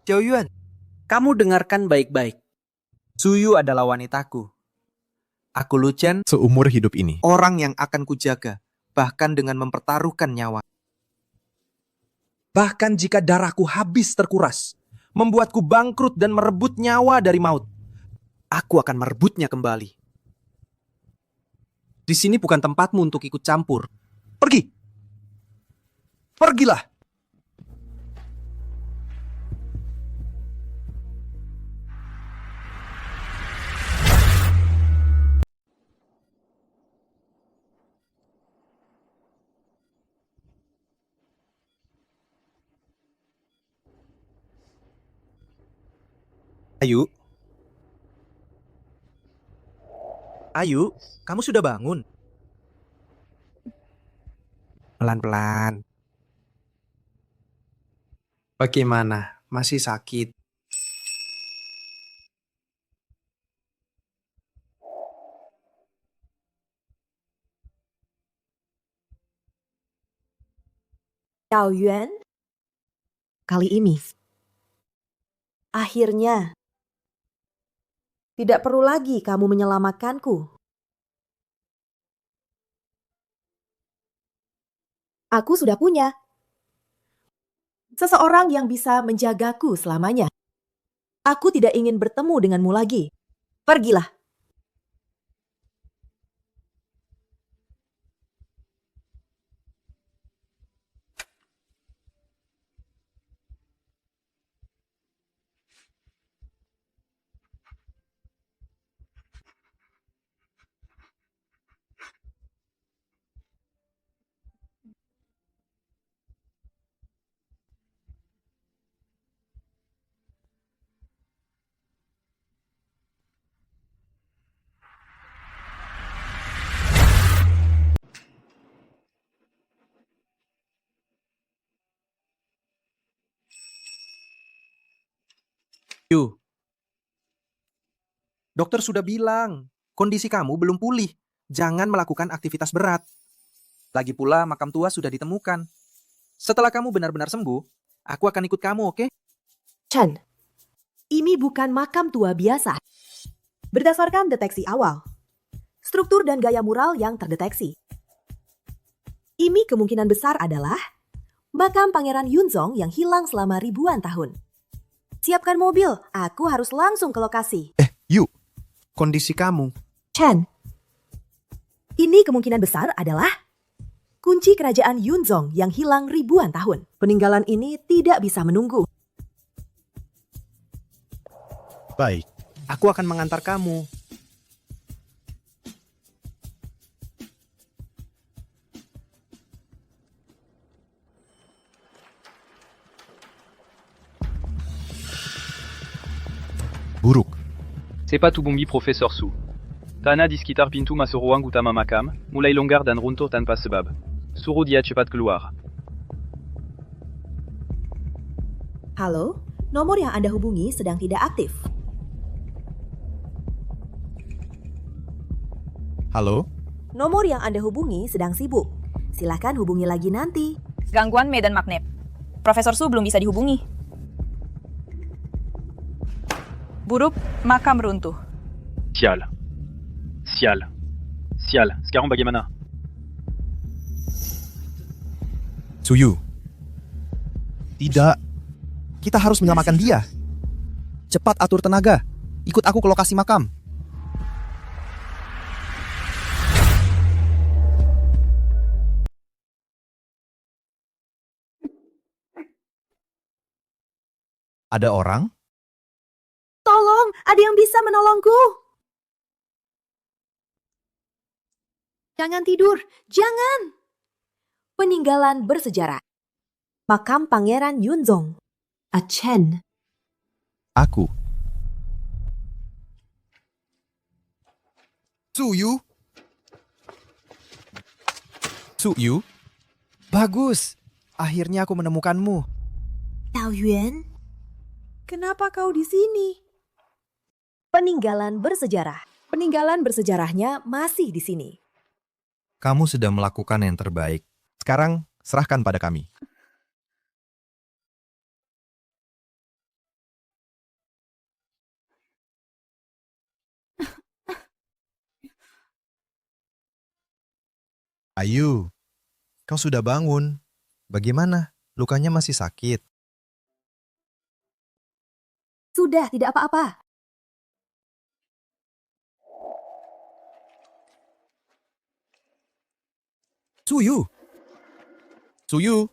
Xiao Yuan, kamu dengarkan baik-baik. Suyu adalah wanitaku. Aku Lu Chen, seumur hidup ini. Orang yang akan kujaga, bahkan dengan mempertaruhkan nyawa. Bahkan jika darahku habis terkuras, membuatku bangkrut dan merebut nyawa dari maut, aku akan merebutnya kembali. Di sini bukan tempatmu untuk ikut campur. Pergi! Pergilah! Ayo. Ayu, kamu sudah bangun? Pelan-pelan. Bagaimana? Masih sakit? Xiao Yuan, kali ini, akhirnya, tidak perlu lagi kamu menyelamatkanku. Aku sudah punya seseorang yang bisa menjagaku selamanya. Aku tidak ingin bertemu denganmu lagi. Pergilah. Yu, dokter sudah bilang, kondisi kamu belum pulih. Jangan melakukan aktivitas berat. Lagi pula makam tua sudah ditemukan. Setelah kamu benar-benar sembuh, aku akan ikut kamu, oke? Chen, ini bukan makam tua biasa. Berdasarkan deteksi awal, struktur dan gaya mural yang terdeteksi, ini kemungkinan besar adalah makam Pangeran Yunzong yang hilang selama ribuan tahun. Siapkan mobil, aku harus langsung ke lokasi. Yu, kondisi kamu. Chen, ini kemungkinan besar adalah kunci kerajaan Yunzong yang hilang ribuan tahun. Peninggalan ini tidak bisa menunggu. Baik, aku akan mengantar kamu. Buruk. C'est pas tout bombi Professeur Su. Tana di sekitar pintu masuk ruang utama makam, mulai longgar dan runtuh tanpa sebab. Suruh dia cepat keluar. Halo, nomor yang Anda hubungi sedang tidak aktif. Halo? Nomor yang Anda hubungi sedang sibuk. Silakan hubungi lagi nanti. Gangguan medan magnet. Profesor Su belum bisa dihubungi. Buruk, makam runtuh. Sial. Sial. Sial. Sekarang bagaimana? Suyu. Tidak. Kita harus menyelamatkan dia. Cepat atur tenaga. Ikut aku ke lokasi makam. Ada orang? Tolong, ada yang bisa menolongku? Jangan tidur, jangan. Peninggalan bersejarah. Makam Pangeran Yunzong. Chen. Aku. Suyu? Suyu? Bagus. Akhirnya aku menemukanmu. Xiao Yuan, kenapa kau di sini? Peninggalan bersejarah. Peninggalan bersejarahnya masih di sini. Kamu sudah melakukan yang terbaik. Sekarang serahkan pada kami. Ayu, kau sudah bangun. Bagaimana? Lukanya masih sakit. Sudah, tidak apa-apa. Suyu. Suyu.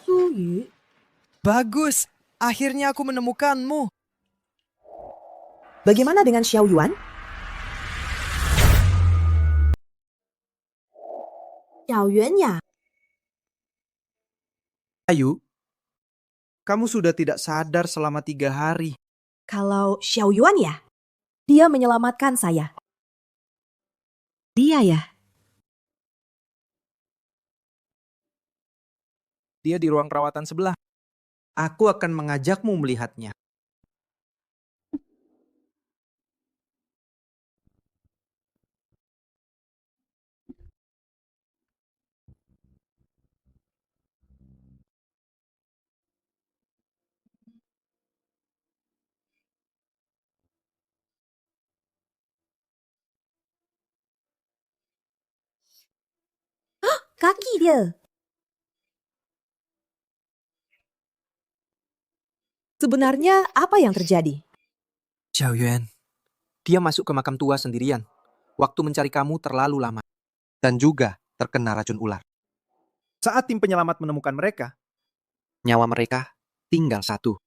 Suyu. Bagus. Akhirnya aku menemukanmu. Bagaimana dengan Xiao Yuan? Xiao Yuan ya? Ayu, kamu sudah tidak sadar selama 3 hari. Kalau Xiao Yuan ya? Dia menyelamatkan saya. Dia ya? Dia di ruang perawatan sebelah. Aku akan mengajakmu melihatnya. Kaki dia. Sebenarnya apa yang terjadi? Xiao Yuan, dia masuk ke makam tua sendirian. Waktu mencari kamu terlalu lama. Dan juga terkena racun ular. Saat tim penyelamat menemukan mereka, Nyawa mereka tinggal satu.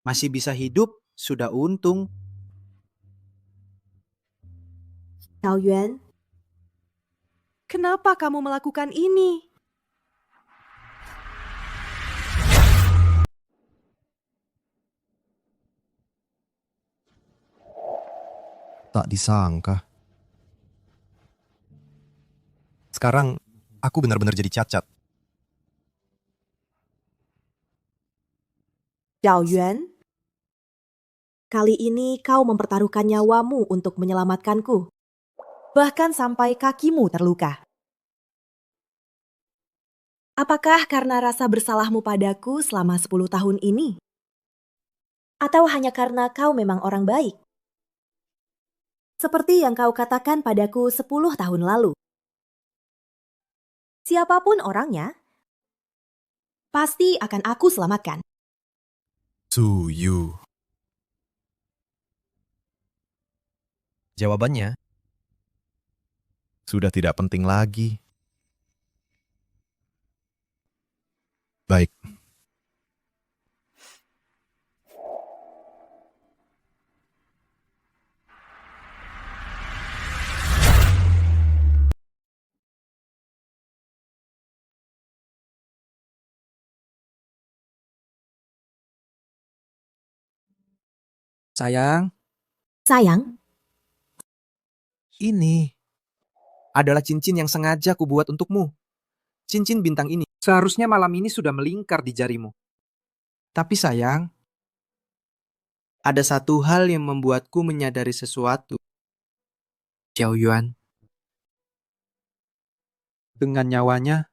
Masih bisa hidup, sudah untung. Xiao Yuan, kenapa kamu melakukan ini? Tak disangka. Sekarang, aku benar-benar jadi cacat. Xiao Yuan, kali ini kau mempertaruhkan nyawamu untuk menyelamatkanku. Bahkan sampai kakimu terluka. Apakah karena rasa bersalahmu padaku selama 10 tahun ini? Atau hanya karena kau memang orang baik? Seperti yang kau katakan padaku 10 tahun lalu. Siapapun orangnya, pasti akan aku selamatkan. Suyu. Jawabannya sudah tidak penting lagi. Baik. Sayang, Sayang, ini adalah cincin yang sengaja kubuat untukmu. Cincin bintang ini seharusnya malam ini sudah melingkar di jarimu. Tapi sayang, ada satu hal yang membuatku menyadari sesuatu. Xiao Yuan, dengan nyawanya,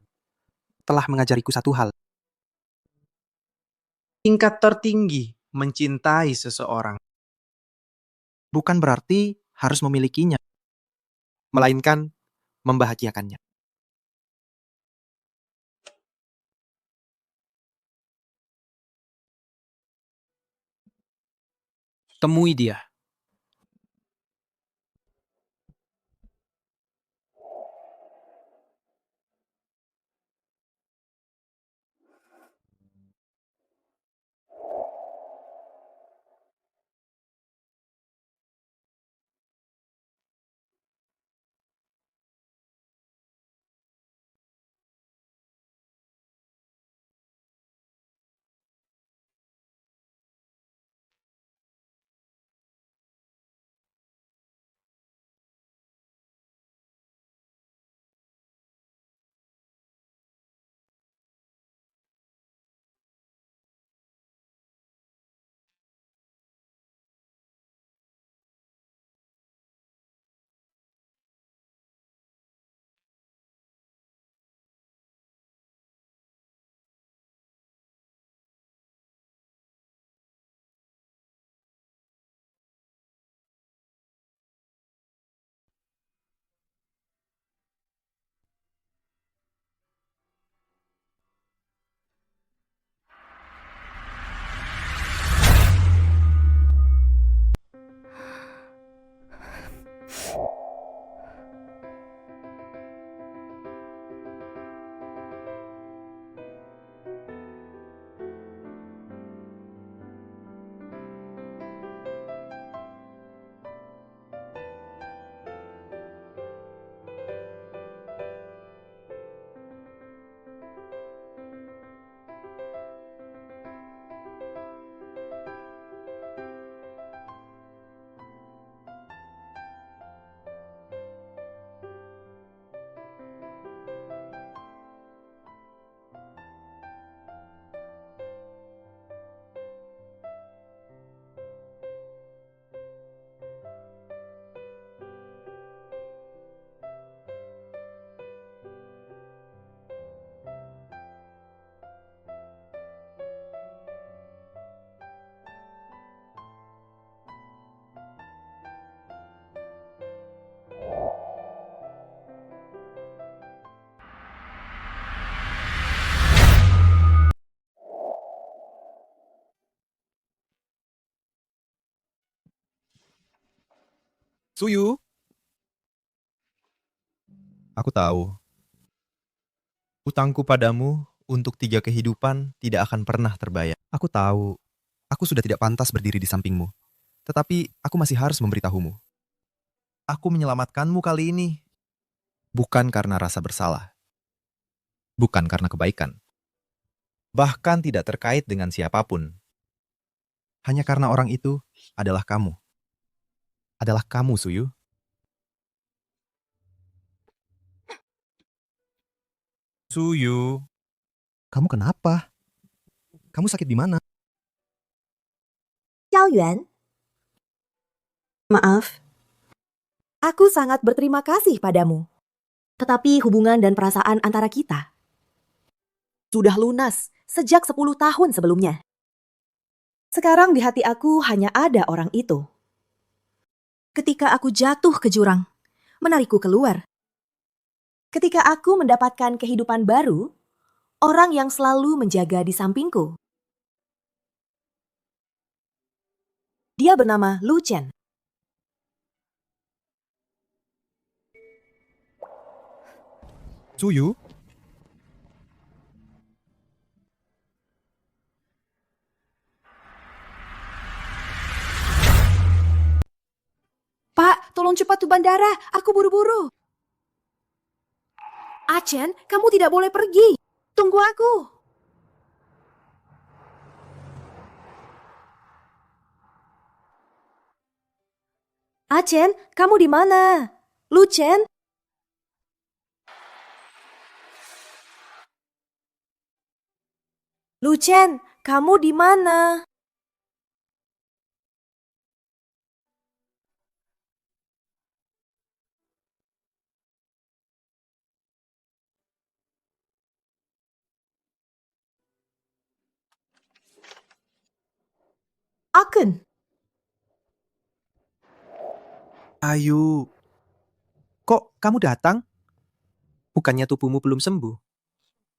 telah mengajariku satu hal. Tingkat tertinggi mencintai seseorang bukan berarti harus memilikinya, melainkan membahagiakannya. Temui dia. Suyu. Aku tahu. Utangku padamu untuk 3 kehidupan tidak akan pernah terbayar. Aku tahu. Aku sudah tidak pantas berdiri di sampingmu. Tetapi aku masih harus memberitahumu. Aku menyelamatkanmu kali ini. Bukan karena rasa bersalah. Bukan karena kebaikan. Bahkan tidak terkait dengan siapapun. Hanya karena orang itu adalah kamu. Adalah kamu, Suyu. Suyu. Kamu kenapa? Kamu sakit di mana? Xiao Yuan. Maaf. Aku sangat berterima kasih padamu. Tetapi hubungan dan perasaan antara kita sudah lunas sejak 10 tahun sebelumnya. Sekarang di hati aku hanya ada orang itu. Ketika aku jatuh ke jurang, menarikku keluar. Ketika aku mendapatkan kehidupan baru, orang yang selalu menjaga di sampingku. Dia bernama Lu Chen. Suyu? Pak, tolong cepat ke bandara. Aku buru-buru. Achen, kamu tidak boleh pergi. Tunggu aku. Achen, kamu di mana? Lu Chen? Lu Chen, kamu di mana? Aken. Ayu. Kok kamu datang? Bukannya tubuhmu belum sembuh?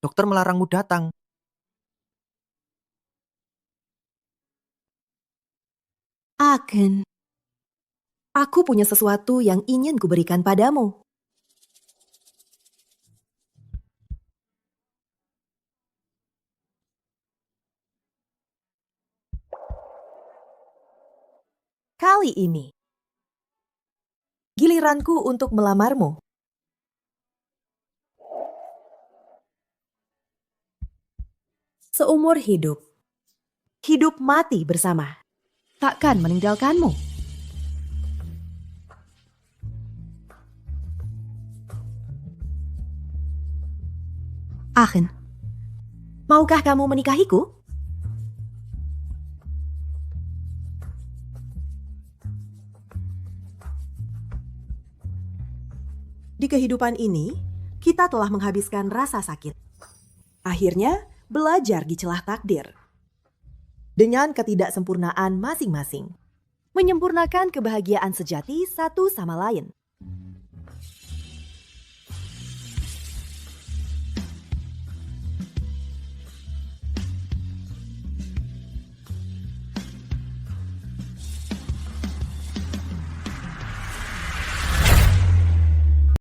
Dokter melarangmu datang. Aken. Aku punya sesuatu yang ingin kuberikan padamu. Kali ini, giliranku untuk melamarmu. Seumur hidup, hidup mati bersama, takkan meninggalkanmu. Achen, maukah kamu menikahiku? Di kehidupan ini, kita telah menghabiskan rasa sakit. Akhirnya, belajar di celah takdir. Dengan ketidaksempurnaan masing-masing. Menyempurnakan kebahagiaan sejati satu sama lain.